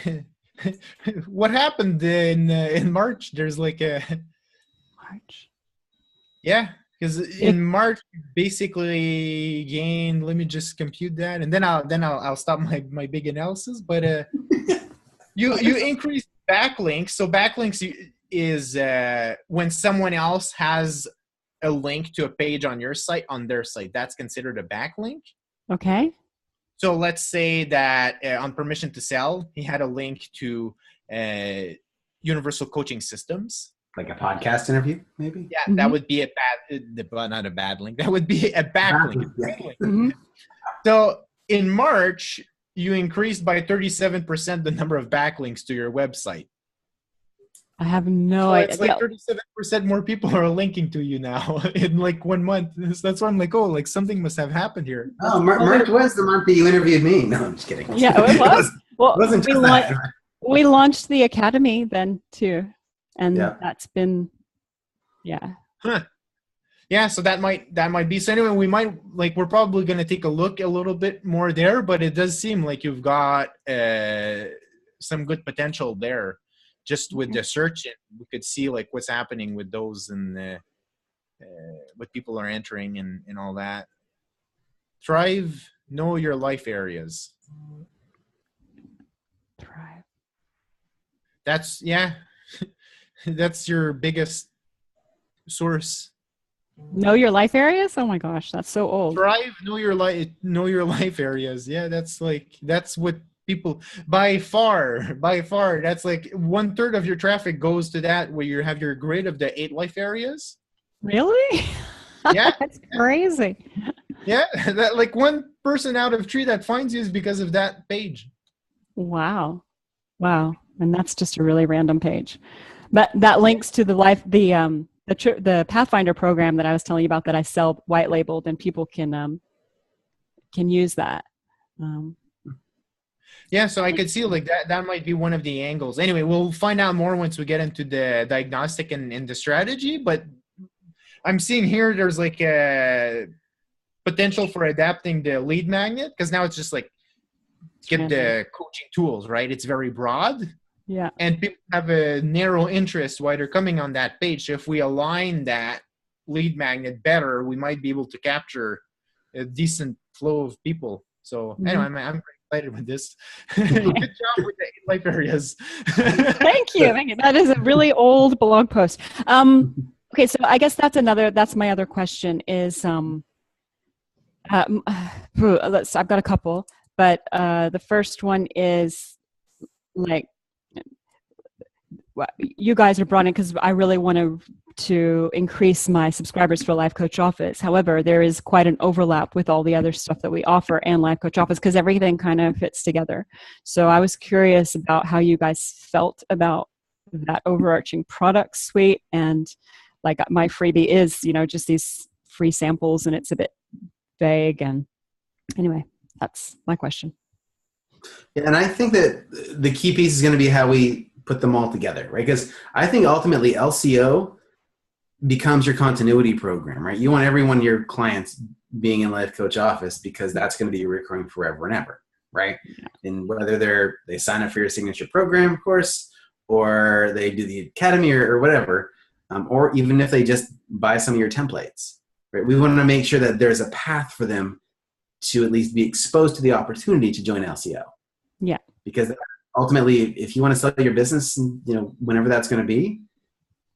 what happened in March? There's like a March. Yeah, because in March basically gained. Let me just compute that, and then I'll stop my big analysis. But you increase backlinks. So backlinks is when someone else has a link to a page on your site on their site. That's considered a backlink. Okay. So let's say that on Permission to Sell, he had a link to Universal Coaching Systems. Like a podcast interview, maybe? Yeah, that would be not a bad link. That would be a backlink. So in March, you increased by 37% the number of backlinks to your website. I have no idea. It's like 37% more people are linking to you now in like 1 month. That's why I'm like, oh, like something must have happened here. Oh, March was the month that you interviewed me. No, I'm just kidding. Yeah, it was. Well, it wasn't just that. We launched the academy then too, and that's been, Yeah, so that might be. So anyway, we're probably going to take a look a little bit more there, but it does seem like you've got some good potential there. Just with the search, we could see like what's happening with those and what people are entering and all that. Thrive, know your life areas. Thrive. That's that's your biggest source. Know your life areas? Oh my gosh, that's so old. Thrive, know your life areas. Yeah, that's what people by far, that's like 1/3 of your traffic goes to that, where you have your grid of the 8 life areas. Really? Yeah. That's crazy. Yeah, that like 1 person out of 3 that finds you is because of that page. Wow. And that's just a really random page. But that links to the Pathfinder program that I was telling you about that I sell white labeled, and people can use that. Yeah, so I could see like that might be one of the angles. Anyway, we'll find out more once we get into the diagnostic and the strategy. But I'm seeing here there's like a potential for adapting the lead magnet, because now it's just like get the coaching tools, right? It's very broad. Yeah. And people have a narrow interest why they're coming on that page. So if we align that lead magnet better, we might be able to capture a decent flow of people. So anyway, I'm very excited with this. Good job with the 8 life areas. Thank you. That is a really old blog post. Okay, so I guess that's my other question is, I've got a couple, but the first one is like, you guys are brought in because I really want to increase my subscribers for Life Coach Office. However, there is quite an overlap with all the other stuff that we offer and Life Coach Office because everything kind of fits together. So I was curious about how you guys felt about that overarching product suite. And like my freebie is, just these free samples, and it's a bit vague. And anyway, that's my question. Yeah, and I think that the key piece is going to be how we put them all together, right? Because I think ultimately LCO becomes your continuity program, right? You want every one of your clients being in Life Coach Office because that's going to be recurring forever and ever, right? Yeah. And whether they sign up for your signature program, of course, or they do the academy or whatever, or even if they just buy some of your templates, right? We want to make sure that there's a path for them to at least be exposed to the opportunity to join LCO. Yeah. Because ultimately, if you want to sell your business, whenever that's going to be,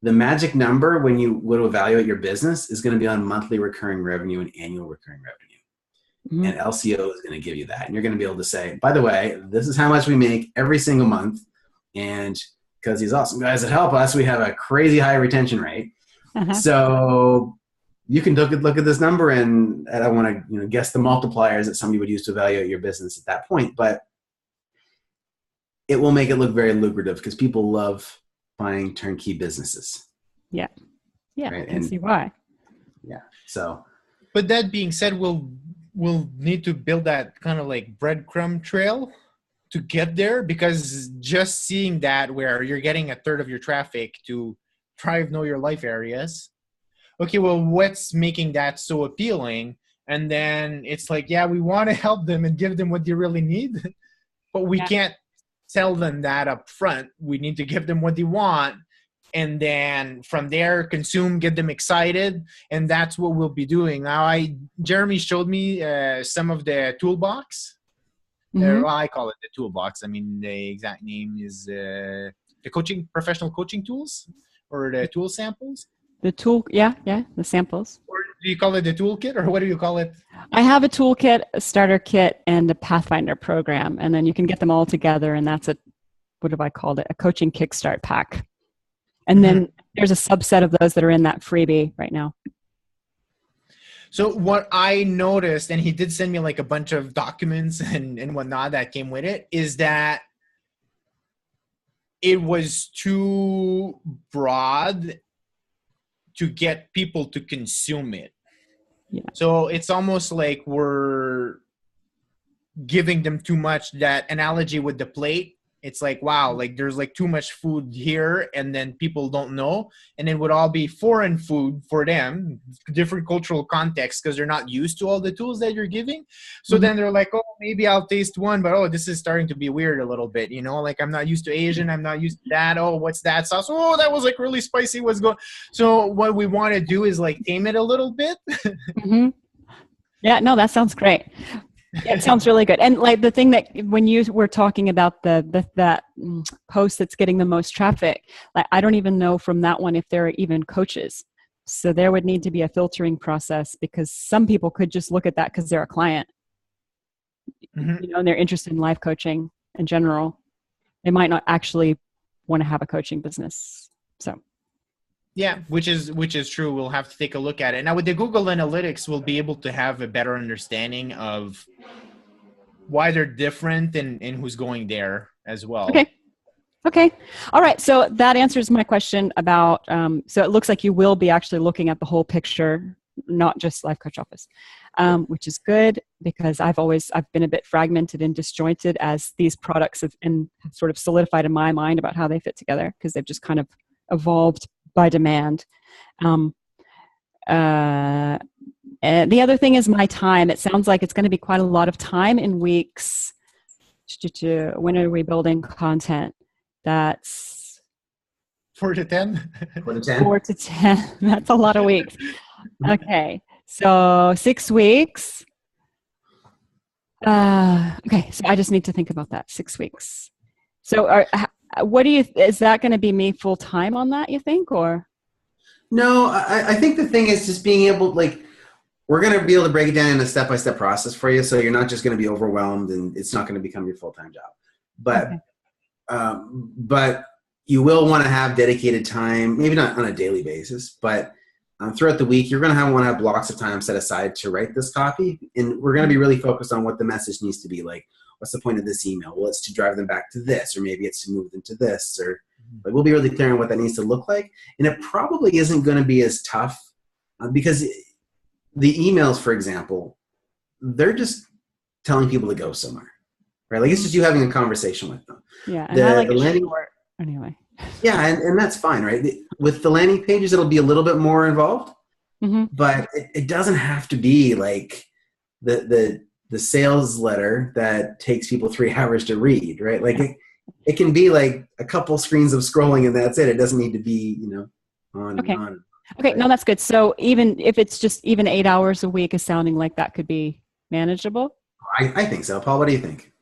the magic number when you would evaluate your business is going to be on monthly recurring revenue and annual recurring revenue. And LCO is going to give you that. And you're going to be able to say, by the way, this is how much we make every single month. And because these awesome guys that help us, we have a crazy high retention rate. So you can look at this number, and I don't want to guess the multipliers that somebody would use to evaluate your business at that point, but it will make it look very lucrative because people love buying turnkey businesses. Yeah. Yeah. Right? I can see why. Yeah. So, but that being said, we'll need to build that kind of like breadcrumb trail to get there, because just seeing that where you're getting a third of your traffic to drive know your life areas. Okay, well, what's making that so appealing? And then it's like, yeah, we want to help them and give them what they really need, but we can't tell them that up front. We need to give them what they want, and then from there consume, get them excited, and that's what we'll be doing. Now Jeremy showed me some of the toolbox. Well, I call it the toolbox. I mean, the exact name is the professional coaching tools, or the tool samples. The tool, the samples. Or do you call it the toolkit, or what do you call it? I have a toolkit, a starter kit, and a Pathfinder program, and then you can get them all together, and that's what have I called it? A coaching kickstart pack. And then there's a subset of those that are in that freebie right now. So what I noticed, and he did send me like a bunch of documents and whatnot that came with it, is that it was too broad to get people to consume it. Yeah. So it's almost like we're giving them too much. That analogy with the plate, it's like, wow, like there's like too much food here, and then people don't know, and it would all be foreign food for them, different cultural context, because they're not used to all the tools that you're giving. So then they're like, oh, maybe I'll taste one, but this is starting to be weird a little bit, like I'm not used to Asian, I'm not used to that. Oh, what's that sauce? Oh, that was like really spicy. What's going? So what we want to do is like tame it a little bit. Yeah, no, that sounds great. Yeah, it sounds really good. And like the thing that when you were talking about that post that's getting the most traffic, like I don't even know from that one if there are even coaches. So there would need to be a filtering process, because some people could just look at that because they're a client, and they're interested in life coaching in general. They might not actually want to have a coaching business. So. Yeah, which is true. We'll have to take a look at it. Now with the Google Analytics, we'll be able to have a better understanding of why they're different and who's going there as well. Okay. All right. So that answers my question about, so it looks like you will be actually looking at the whole picture, not just Life Coach Office. which is good because I've been a bit fragmented and disjointed as these products have and sort of solidified in my mind about how they fit together because they've just kind of evolved by demand. And the other thing is my time. It sounds like it's going to be quite a lot of time in weeks. When are we building content? That's 4 to 10. 4 to 10. 4 to 10. That's a lot of weeks. Okay. So 6 weeks. Okay. So I just need to think about that. 6 weeks. So is that going to be me full time on that, you think, or? No, I think the thing is just being able, like, we're going to be able to break it down in a step-by-step process for you. So you're not just going to be overwhelmed and it's not going to become your full-time job. But, okay. But you will want to have dedicated time, maybe not on a daily basis, but throughout the week, you're going to want to have blocks of time set aside to write this copy. And we're going to be really focused on what the message needs to be. Like, what's the point of this email? Well, it's to drive them back to this, or maybe it's to move them to this, or like we'll be really clear on what that needs to look like. And it probably isn't going to be as tough because the emails, for example, they're just telling people to go somewhere, right? Like it's just you having a conversation with them. Yeah, and I like it short anyway. Yeah, and that's fine, right? With the landing pages, it'll be a little bit more involved, but it doesn't have to be like the sales letter that takes people 3 hours to read, right? Like it can be like a couple screens of scrolling and that's it. It doesn't need to be, on and on. Okay, right? no, that's good. So even if it's just even 8 hours a week is sounding like that could be manageable? I think so. Paul, what do you think?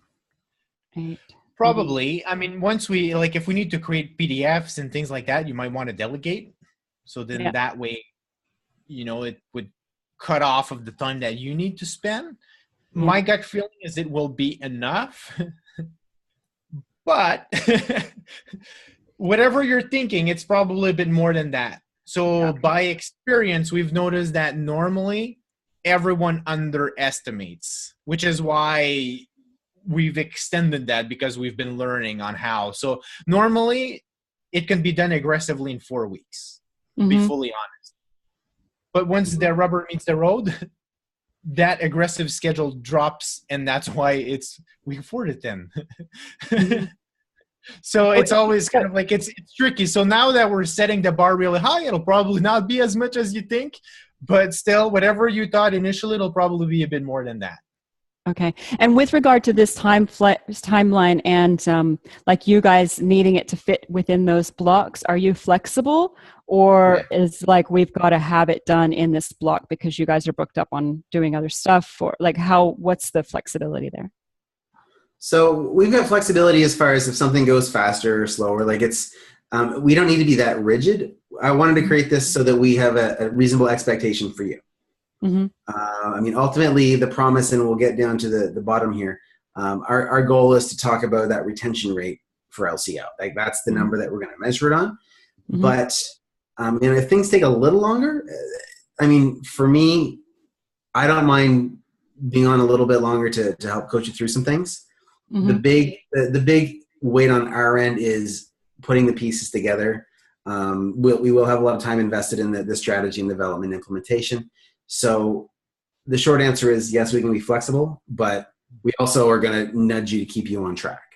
8. Probably. I mean, once if we need to create PDFs and things like that, you might want to delegate. So then that way, it would cut off of the time that you need to spend. Yeah. My gut feeling is it will be enough. But whatever you're thinking, it's probably a bit more than that. So by experience, we've noticed that normally everyone underestimates, which is why we've extended that because we've been learning on how. So normally it can be done aggressively in 4 weeks, to be fully honest. But once the rubber meets the road, that aggressive schedule drops, and that's why it's week 4 to 10. So it's always kind of like it's tricky. So now that we're setting the bar really high, it'll probably not be as much as you think, but still, whatever you thought initially, it'll probably be a bit more than that. Okay. And with regard to this timeline and like you guys needing it to fit within those blocks, are you flexible or is like we've got to have it done in this block because you guys are booked up on doing other stuff, or like what's the flexibility there? So we've got flexibility as far as if something goes faster or slower. Like it's, we don't need to be that rigid. I wanted to create this so that we have a reasonable expectation for you. I mean, ultimately the promise, and we'll get down to the bottom here. Our goal is to talk about that retention rate for LCO. Like that's the number that we're going to measure it on. But and if things take a little longer, I mean, for me, I don't mind being on a little bit longer to help coach you through some things. The big weight on our end is putting the pieces together. We will have a lot of time invested in the strategy and development and implementation. So the short answer is yes, we can be flexible, but we also are going to nudge you to keep you on track.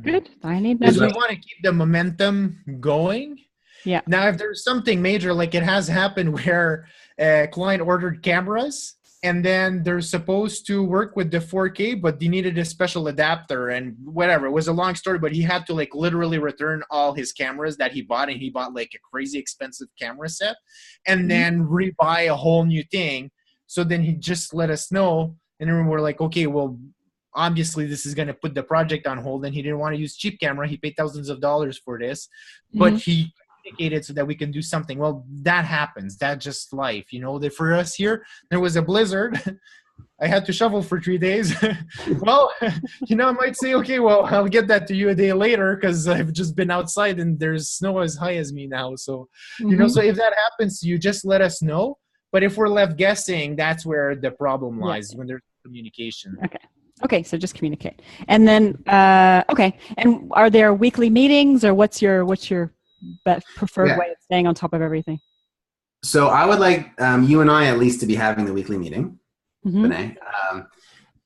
Good. I need because we want to keep the momentum going. Yeah. Now, if there's something major, like it has happened where a client ordered cameras and then they're supposed to work with the 4K, but they needed a special adapter and whatever. It was a long story, but he had to like literally return all his cameras that he bought, and he bought like a crazy expensive camera set and then rebuy a whole new thing. So then he just let us know, and then we're like, okay, well, obviously this is going to put the project on hold, and he didn't want to use cheap camera. He paid thousands of dollars for this, but he communicated so that we can do something. Well, that happens. That's just life, that for us here, there was a blizzard. I had to shovel for 3 days. Well, I might say, okay, well, I'll get that to you a day later because I've just been outside and there's snow as high as me now. So, so if that happens, you just let us know. But if we're left guessing, that's where the problem lies, when there's communication. Okay, so just communicate. And then, okay. And are there weekly meetings, or what's your preferred way of staying on top of everything? So I would like you and I at least to be having the weekly meeting. Vinay.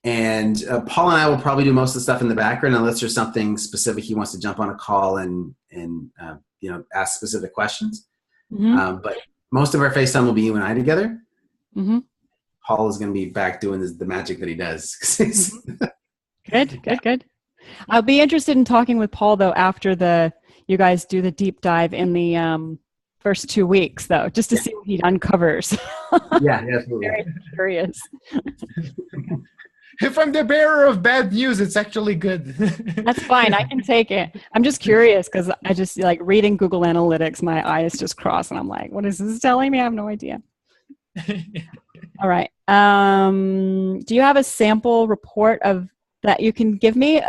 And Paul and I will probably do most of the stuff in the background unless there's something specific he wants to jump on a call and ask specific questions. But most of our FaceTime will be you and I together. Paul is going to be back doing the magic that he does. Good. I'll be interested in talking with Paul though after you guys do the deep dive in the first 2 weeks though, just to see what he uncovers. Yeah, absolutely. Very curious. If I'm the bearer of bad news, it's actually good. That's fine. I can take it. I'm just curious because I just like reading Google Analytics, my eyes just cross and I'm like, what is this telling me? I have no idea. All right. Do you have a sample report that you can give me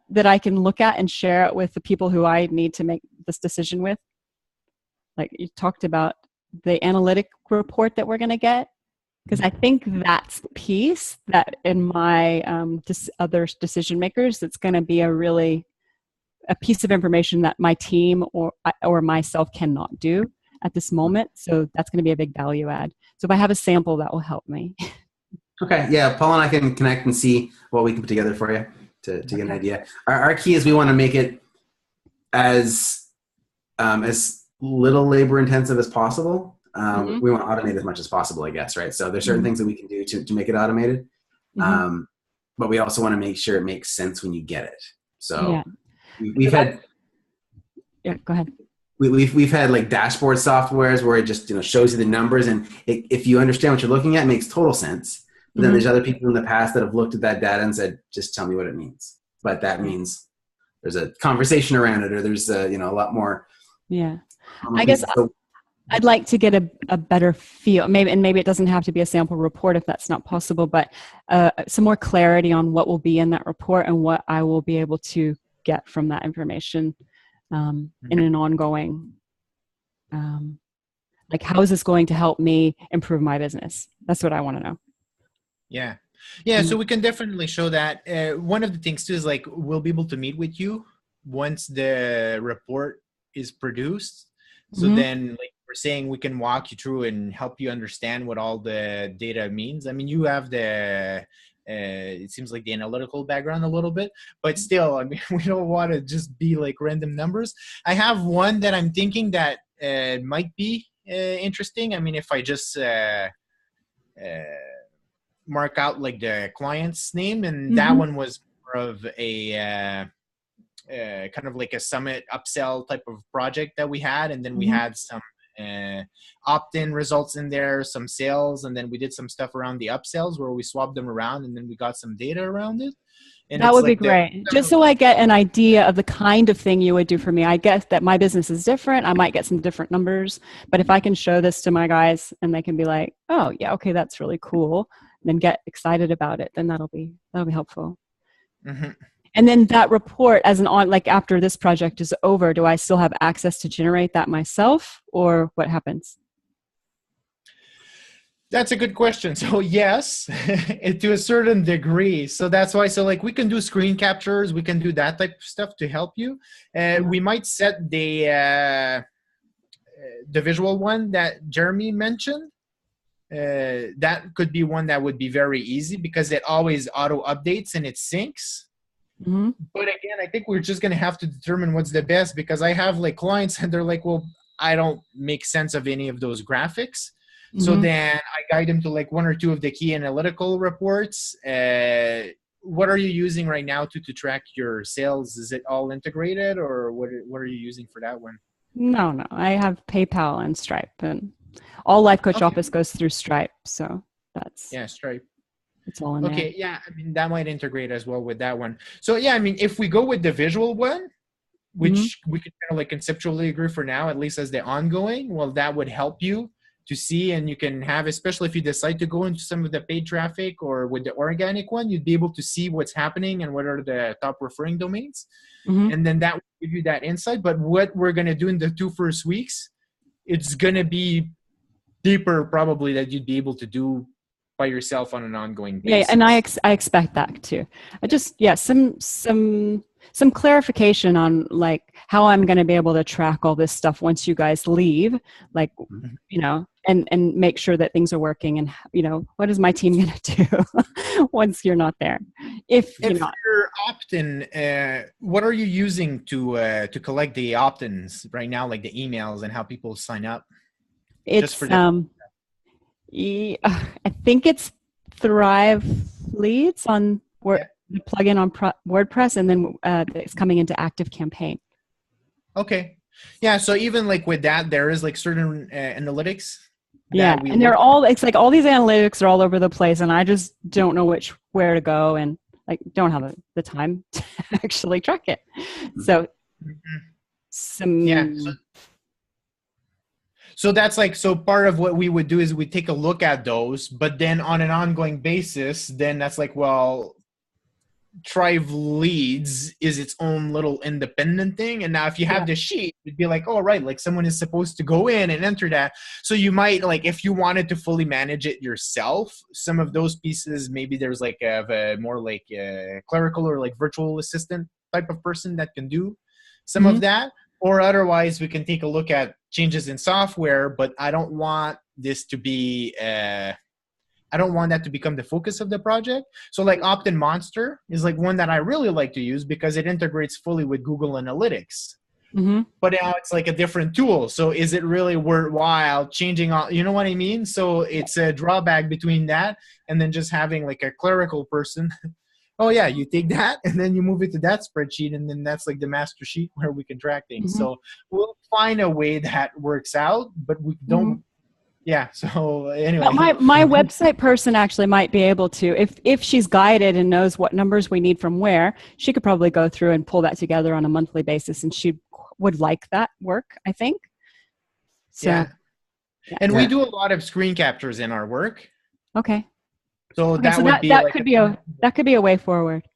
that I can look at and share it with the people who I need to make this decision with? Like you talked about the analytic report that we're going to get. Because I think that's the piece that in my other decision makers, it's going to be a piece of information that my team or myself cannot do at this moment. So that's going to be a big value add. So if I have a sample, that will help me. Okay. Yeah. Paul and I can connect and see what we can put together for you to get an idea. Our key is we want to make it as little labor intensive as possible. We want to automate as much as possible, I guess, right? So there's certain things that we can do to make it automated. But we also want to make sure it makes sense when you get it. So we've had... Yeah, go ahead. We've had like dashboard softwares where it just shows you the numbers, and if you understand what you're looking at, it makes total sense. But then there's other people in the past that have looked at that data and said, just tell me what it means. But that means there's a conversation around it, or there's a lot more. Yeah. I guess... I'd like to get a better feel, maybe it doesn't have to be a sample report if that's not possible, but some more clarity on what will be in that report and what I will be able to get from that information in an ongoing, like how is this going to help me improve my business? That's what I want to know. Yeah. So we can definitely show that. One of the things too is like we'll be able to meet with you once the report is produced. So then, like we're saying, we can walk you through and help you understand what all the data means. I mean, you have it seems like the analytical background a little bit, but still, I mean, we don't want to just be like random numbers. I have one that I'm thinking that might be interesting. I mean, if I just mark out like the client's name, and that one was more of a kind of like a summit upsell type of project that we had, and then we had some opt-in results in there, some sales, and then we did some stuff around the upsells where we swapped them around, and then we got some data around it. And that would be great. Just so I get an idea of the kind of thing you would do for me. I guess that my business is different. I might get some different numbers, but if I can show this to my guys and they can be like, oh yeah, okay, that's really cool, and then get excited about it, then that'll be helpful. And then that report like after this project is over, do I still have access to generate that myself, or what happens? That's a good question. So yes, to a certain degree. So that's why, like we can do screen captures, we can do that type of stuff to help you. We might set the visual one that Jeremy mentioned. That could be one that would be very easy because it always auto updates and it syncs. But again, I think we're just going to have to determine what's the best, because I have like clients and they're like, well, I don't make sense of any of those graphics. So then I guide them to like one or two of the key analytical reports. What are you using right now to track your sales? Is it all integrated, or what are you using for that one? No. I have PayPal and Stripe, and all Life Coach Office goes through Stripe. So that's... Yeah, Stripe. It's all in there. Okay, yeah, I mean, that might integrate as well with that one. So yeah, I mean, if we go with the visual one, which we could kind of like conceptually agree for now, at least as the ongoing, well, that would help you to see, and you can have, especially if you decide to go into some of the paid traffic or with the organic one, you'd be able to see what's happening and what are the top referring domains. And then that will give you that insight. But what we're going to do in the 2 first weeks, it's going to be deeper probably that you'd be able to do by yourself on an ongoing basis. Yeah, and I expect that too. I just, some clarification on like how I'm going to be able to track all this stuff once you guys leave. Like, and make sure that things are working. And what is my team going to do once you're not there? If you're opt-in, what are you using to collect the opt-ins right now, like the emails and how people sign up? It's I think it's Thrive Leads on the plugin on WordPress, and then it's coming into Active Campaign. Okay. Yeah. So even like with that, there is like certain analytics. Yeah. And they're all, it's like all these analytics are all over the place, and I just don't know where to go, and like don't have the time to actually track it. So So that's like, so part of what we would do is we take a look at those, but then on an ongoing basis, then that's like, well, Thrive Leads is its own little independent thing. And now if you have the sheet, it'd be like, oh, right, like someone is supposed to go in and enter that. So you might, like, if you wanted to fully manage it yourself, some of those pieces, maybe there's like a more like a clerical or like virtual assistant type of person that can do some of that. Or otherwise, we can take a look at changes in software, but I don't want this to be, I don't want that to become the focus of the project. So like Opt-in Monster is like one that I really like to use because it integrates fully with Google Analytics. But now it's like a different tool. So is it really worthwhile changing all, you know what I mean? So it's a drawback between that and then just having like a clerical person. Oh yeah, you take that and then you move it to that spreadsheet, and then that's like the master sheet where we can track things. So we'll find a way that works out, but we don't. Yeah. So anyway, my website person actually might be able to, if she's guided and knows what numbers we need from where, she could probably go through and pull that together on a monthly basis, and she would like that work, I think. So, and we do a lot of screen captures in our work. Okay. So that could be a way forward.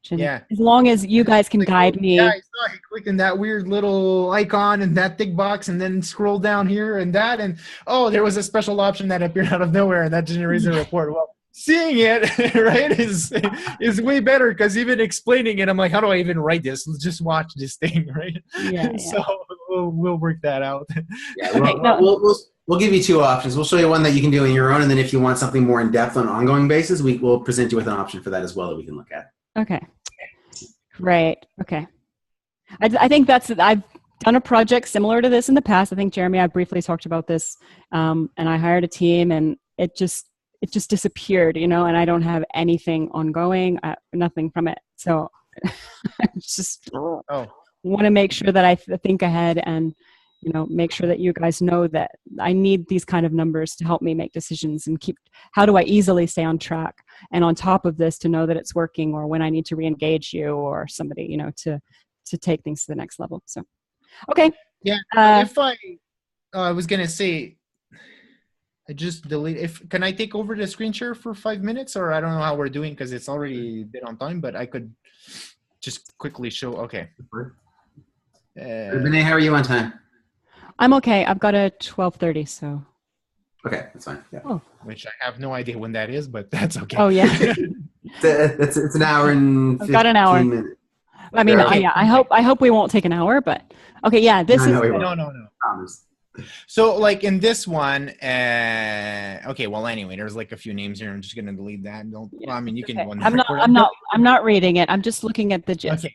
Yeah. As long as you guys can guide me. Yeah, I saw you clicking that weird little icon and that tick box, and then scroll down here and that, and there was a special option that appeared out of nowhere, and that generates a report. Well, seeing it right is way better, because even explaining it, I'm like, how do I even write this? Let's just watch this thing, right? So we'll work that out. We'll give you two options. We'll show you one that you can do on your own, and then if you want something more in depth on an ongoing basis, we'll present you with an option for that as well that we can look at. Okay. Great. Okay. I think I've done a project similar to this in the past. I think Jeremy, I briefly talked about this, and I hired a team, and it just disappeared, and I don't have anything ongoing, nothing from it. So I just want to make sure that I think ahead and, make sure that you guys know that I need these kind of numbers to help me make decisions and how do I easily stay on track and on top of this to know that it's working, or when I need to re-engage you or somebody, to take things to the next level. So, okay. Yeah. If I was going to say, I just delete. Can I take over the screen share for 5 minutes, or I don't know how we're doing because it's already a bit on time, but I could just quickly show. Okay. Renee, how are you on time? I'm okay. I've got a 12:30, so. Okay, that's fine. Yeah. Oh. Which I have no idea when that is, but that's okay. Oh yeah. it's an hour and 15 got an hour. minutes. I mean, I hope we won't take an hour, but okay, yeah. No. Promise. So like in this one, okay. Well, anyway, there's like a few names here. I'm just gonna delete that. You can. Okay. I'm not reading it. I'm just looking at the gist. Okay.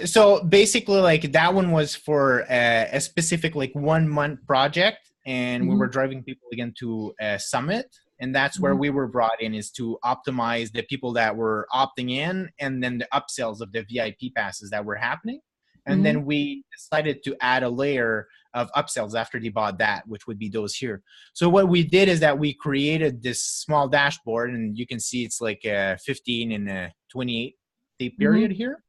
So basically, like that one was for a specific like 1 month project, and we were driving people again to a summit, and that's where we were brought in, is to optimize the people that were opting in, and then the upsells of the VIP passes that were happening, and then we decided to add a layer of upsells after they bought that, which would be those here. So what we did is that we created this small dashboard, and you can see it's like a 15 and a 28 day period here.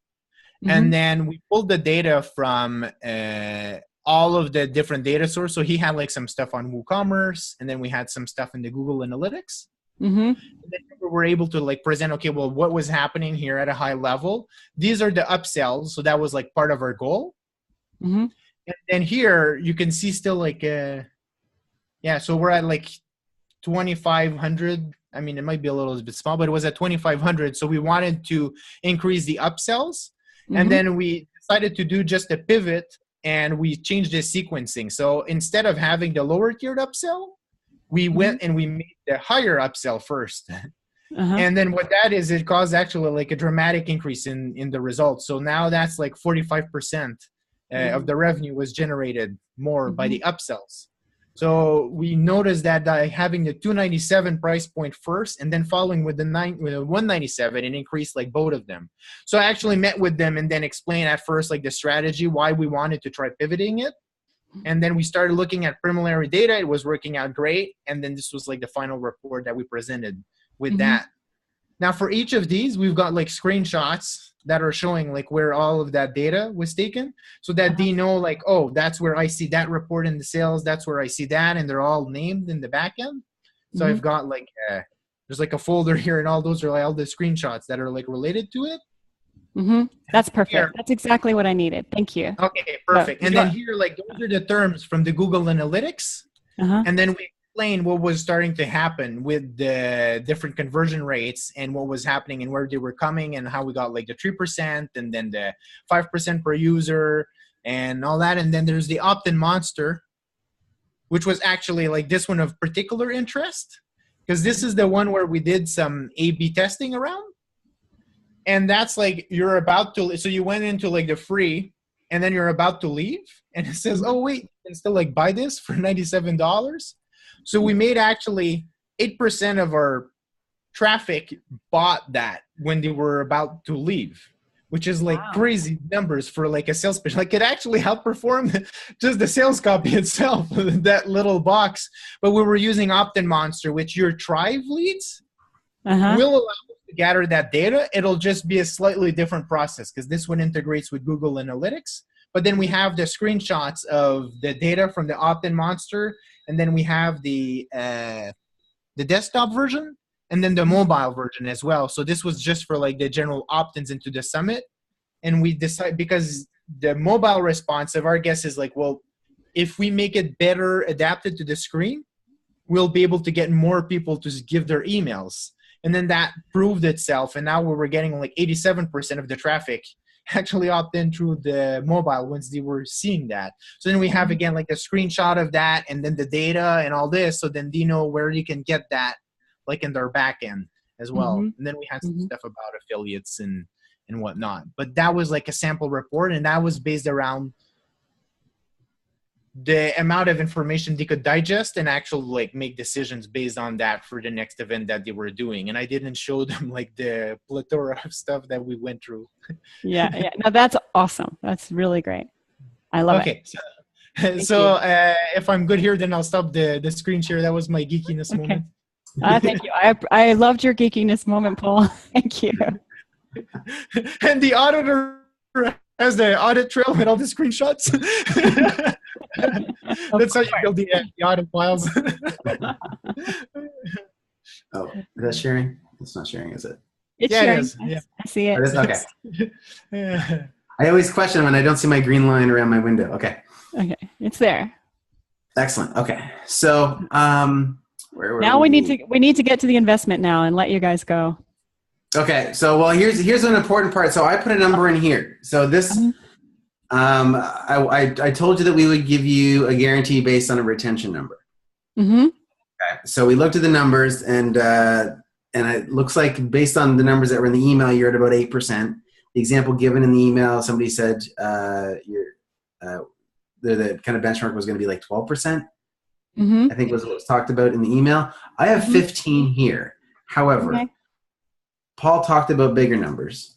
And then we pulled the data from all of the different data sources. So he had like some stuff on WooCommerce, and then we had some stuff in the Google Analytics. And then we were able to like present, okay, well, what was happening here at a high level? These are the upsells. So that was like part of our goal. And then here you can see still like, so we're at like 2,500. I mean, it might be a little bit small, but it was at 2,500. So we wanted to increase the upsells. And then we decided to do just a pivot and we changed the sequencing. So instead of having the lower tiered upsell, we went and we made the higher upsell first. And then what that is, it caused actually like a dramatic increase in the results. So now that's like 45% of the revenue was generated more by the upsells. So we noticed that having the 297 price point first and then following with the 197, it increased like both of them. So I actually met with them and then explained at first like the strategy, why we wanted to try pivoting it. And then we started looking at preliminary data. It was working out great. And then this was like the final report that we presented with that. Now for each of these, we've got like screenshots that are showing like where all of that data was taken, so that they know like, oh, that's where I see that report in the sales. That's where I see that. And they're all named in the back end. So I've got like, there's like a folder here, and all those are like all the screenshots that are like related to it. That's perfect. Here. That's exactly what I needed. Thank you. Okay, perfect. And then here, like those are the terms from the Google Analytics. And then we explain what was starting to happen with the different conversion rates and what was happening and where they were coming, and how we got like the 3% and then the 5% per user and all that. And then there's the opt-in monster, which was actually like this one of particular interest, because this is the one where we did some A/B testing around. And that's like, you're about to, so you went into like the free, and then you're about to leave, and it says, oh wait, you can still like buy this for $97. So we made actually 8% of our traffic bought that when they were about to leave, which is like crazy numbers for like a sales pitch. Like it actually outperformed just the sales copy itself, that little box. But we were using opt-in monster, which your Thrive leads will allow us to gather that data. It'll just be a slightly different process because this one integrates with Google Analytics. But then we have the screenshots of the data from the opt-in monster, and then we have the desktop version, and then the mobile version as well. So this was just for like the general opt-ins into the summit. And we decided, because the mobile responsive, our guess is like, well, if we make it better adapted to the screen, we'll be able to get more people to give their emails. And then that proved itself. And now we were getting like 87% of the traffic actually opt in through the mobile once they were seeing that. So then we have again like a screenshot of that, and then the data and all this. So then they know where you can get that like in their back end as well. And then we had some stuff about affiliates and whatnot. But that was like a sample report, and that was based around the amount of information they could digest and actually like make decisions based on that for the next event that they were doing. And I didn't show them like the plethora of stuff that we went through. Yeah. No, that's awesome. That's really great. I love it. Okay. So if I'm good here, then I'll stop the screen share. That was my geekiness moment. Thank you. I loved your geekiness moment, Paul. Thank you. And the auditor has the audit trail with all the screenshots. That's how you build the audit files. Oh, is that sharing? It's not sharing, is it? It's sharing. It is. Yeah. I see it. It is? Okay. I always question when I don't see my green line around my window. Okay. Okay, it's there. Excellent. Okay. So where were now we need to get to the investment now and let you guys go. Okay. So well, here's an important part. So I put a number in here. So this I told you that we would give you a guarantee based on a retention number. Okay. So we looked at the numbers, and it looks like based on the numbers that were in the email, you're at about 8%. The example given in the email, somebody said the kind of benchmark was going to be like 12%. I think was what was talked about in the email. I have 15 here. However, Paul talked about bigger numbers.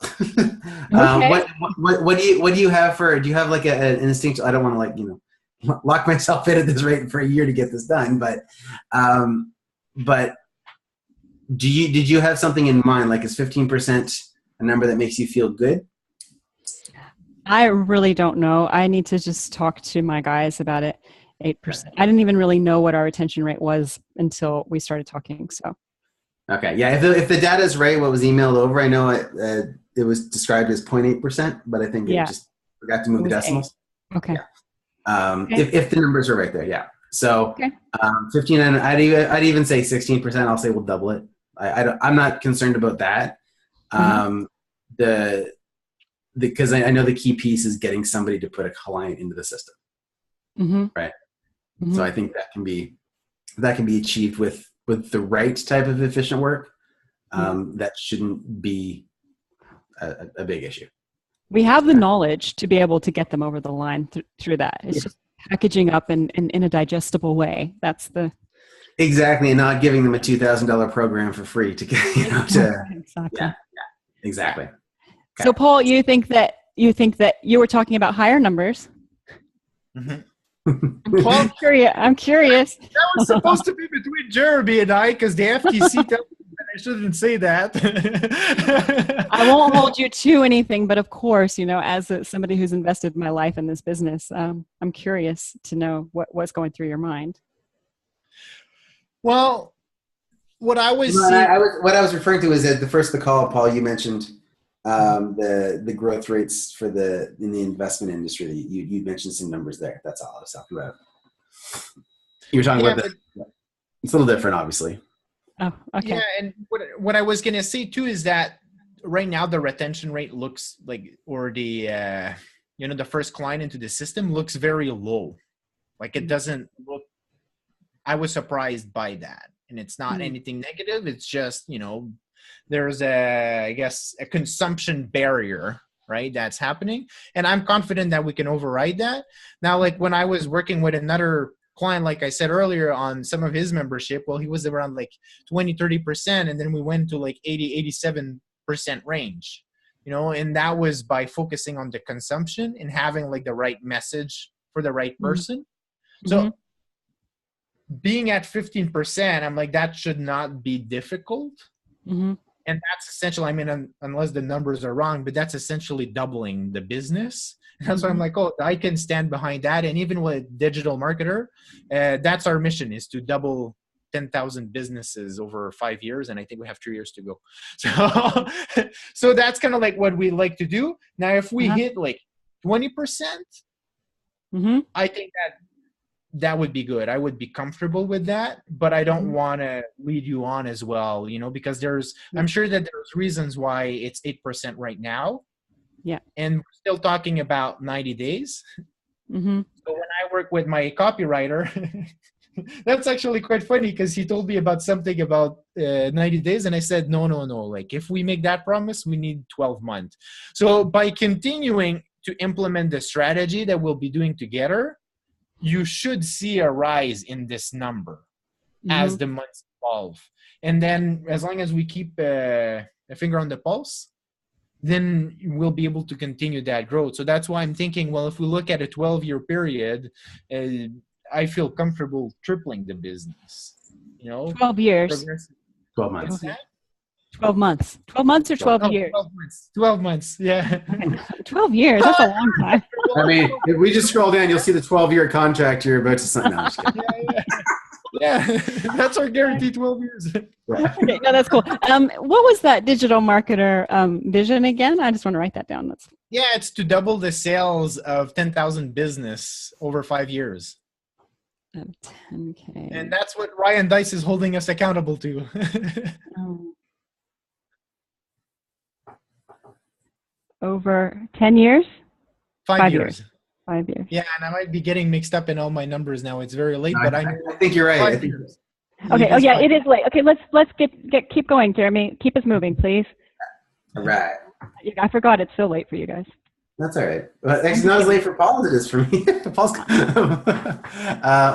What do you have for? Do you have like an instinct? I don't want to lock myself in at this rate for a year to get this done, but did you have something in mind? Like, is 15% a number that makes you feel good? I really don't know. I need to just talk to my guys about it. 8%. I didn't even really know what our retention rate was until we started talking. So. Okay. Yeah. If the data is right, what was emailed over, I know it was described as 0.8%, but I think it just forgot to move the decimals. 8. Okay. Yeah. If the numbers are right there. Yeah. So 15, and I'd even say 16%. I'll say we'll double it. I'm not concerned about that. The because I know the key piece is getting somebody to put a client into the system, right? So I think that can be achieved with the right type of efficient work. That shouldn't be a big issue. We have the knowledge to be able to get them over the line through that. It's just packaging up in a digestible way. That's the exactly, and not giving them a $2,000 program for free to get exactly. Exactly. Okay. So Paul, you think that you were talking about higher numbers. Well, I'm curious. That was supposed to be between Jeremy and I, because the FTC tells me that I shouldn't say that. I won't hold you to anything, but of course, as somebody who's invested my life in this business, I'm curious to know what's going through your mind. Well, what I was what I was referring to is at the call, Paul, you mentioned the growth rates in the investment industry. That you mentioned some numbers there. That's all I was talking about. You were talking about it's a little different, obviously. Oh, okay. Yeah, and what I was gonna say too is that right now the retention rate looks like, or the the first client into the system looks very low. Like it doesn't look. I was surprised by that, and it's not anything negative. It's just there's I guess a consumption barrier, right? That's happening, and I'm confident that we can override that. Now, like when I was working with another client, like I said earlier, on some of his membership, well, he was around like 20-30%, and then we went to like 80-87% range, and that was by focusing on the consumption and having like the right message for the right person. So being at 15%, I'm like, that should not be difficult. And that's essential. I mean, unless the numbers are wrong, but that's essentially doubling the business. That's why I'm like, oh, I can stand behind that. And even with digital marketer, that's our mission, is to double 10,000 businesses over 5 years. And I think we have 3 years to go. So that's kind of like what we like to do. Now, if we hit like 20%, I think that would be good. I would be comfortable with that, but I don't want to lead you on as well, because I'm sure that there's reasons why it's 8% right now. Yeah. And we're still talking about 90 days. So when I work with my copywriter, that's actually quite funny, because he told me about something about 90 days. And I said, no. Like if we make that promise, we need 12 months. So by continuing to implement the strategy that we'll be doing together, you should see a rise in this number as the months evolve. And then as long as we keep a finger on the pulse, then we'll be able to continue that growth. So that's why I'm thinking, well, if we look at a 12-year period, I feel comfortable tripling the business. 12 years. 12 months. 12 months. 12 months or 12 years? 12 months. 12 months, yeah. 12 years, that's a long time. I mean, if we just scroll down, you'll see the 12-year contract you're about to sign. No, I'm just kidding. Yeah, that's our guaranteed 12 years. Okay, no, that's cool. What was that digital marketer vision again? I just want to write that down. Yeah, it's to double the sales of 10,000 business over 5 years. 10K. And that's what Ryan Dice is holding us accountable to. Over 10 years? 5 years. 5 years. Yeah, and I might be getting mixed up in all my numbers now. It's very late, but I think you're right. Okay. Oh yeah, it is late. Okay, let's keep going, Jeremy. Keep us moving, please. All right. I forgot it's so late for you guys. That's all right. Well, it's not as late for Paul as it is for me. Paul's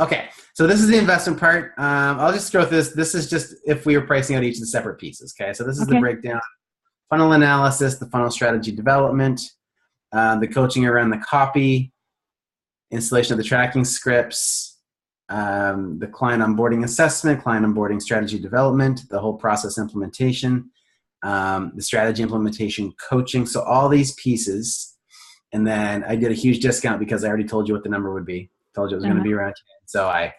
okay. So this is the investment part. I'll just go through this. This is just if we were pricing out each of the separate pieces. Okay. So this is the breakdown: funnel analysis, the funnel strategy development, the coaching around the copy, installation of the tracking scripts, the client onboarding assessment, client onboarding strategy development, the whole process implementation, the strategy implementation coaching. So all these pieces. And then I did a huge discount because I already told you what the number would be. Told you it was going to be around 10. So I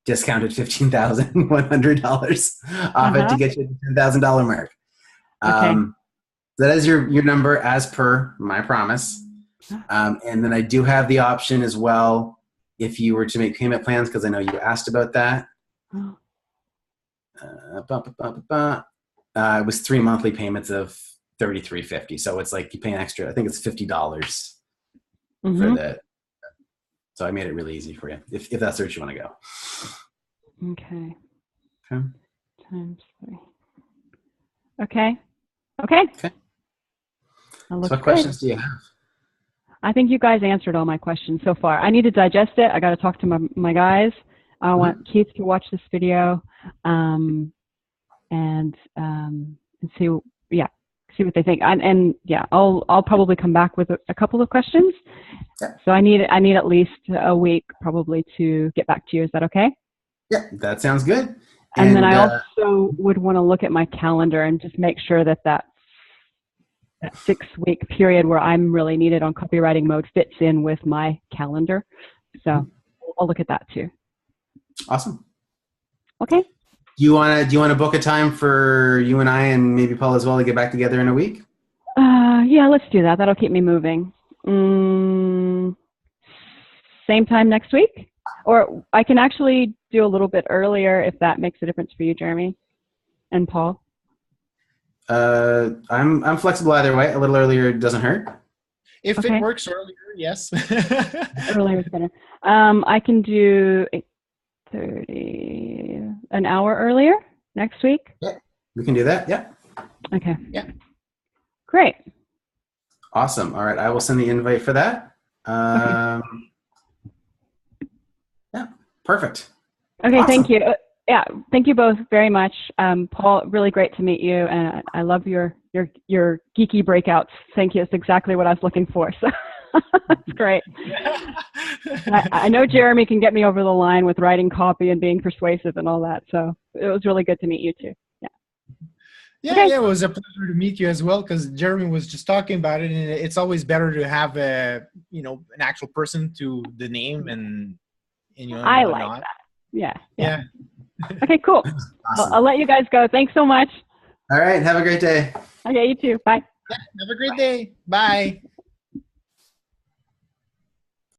discounted $15,100 off it to get you the $10,000 mark. That is your number as per my promise. And then I do have the option as well if you were to make payment plans, because I know you asked about that. It was 3 monthly payments of $33.50. So it's like you pay an extra, I think it's $50 for Mhm. the. So I made it really easy for you if that's where you want to go. Okay. Okay. Times 3. Okay. Okay. Okay. That So looks what good. questions do you have? I think you guys answered all my questions so far. I need to digest it. I got to talk to my guys. I want Keith to watch this video, and see, see what they think. And yeah, I'll probably come back with a couple of questions. Yeah. So I need at least a week probably to get back to you. Is that okay? Yeah, that sounds good. And then I also would want to look at my calendar and just make sure that 6-week period where I'm really needed on copywriting mode fits in with my calendar. So I'll look at that too. Awesome. Okay. Do you want to book a time for you and I and maybe Paul as well to get back together in a week? Yeah, let's do that. That'll keep me moving. Same time next week? Or I can actually do a little bit earlier if that makes a difference for you, Jeremy and Paul. I'm flexible either way. A little earlier doesn't hurt. If it works earlier, yes. Earlier is better. I can do 8:30, an hour earlier next week. Yeah, we can do that. Yeah. Okay. Yeah. Great. Awesome. All right, I will send the invite for that. Okay. Yeah, perfect. Okay, Awesome. Thank you. Yeah, thank you both very much. Paul, really great to meet you, and I love your geeky breakouts. Thank you. It's exactly what I was looking for. So that's great. I know Jeremy can get me over the line with writing copy and being persuasive and all that. So it was really good to meet you too. Yeah. Yeah, Okay. yeah, it was a pleasure to meet you as well, because Jeremy was just talking about it, and it's always better to have an actual person to the name and I like that. Yeah. Yeah. Okay, cool. Awesome. I'll let you guys go. Thanks so much. All right, have a great day. Okay, you too. Bye. Yeah, have a great day. Bye.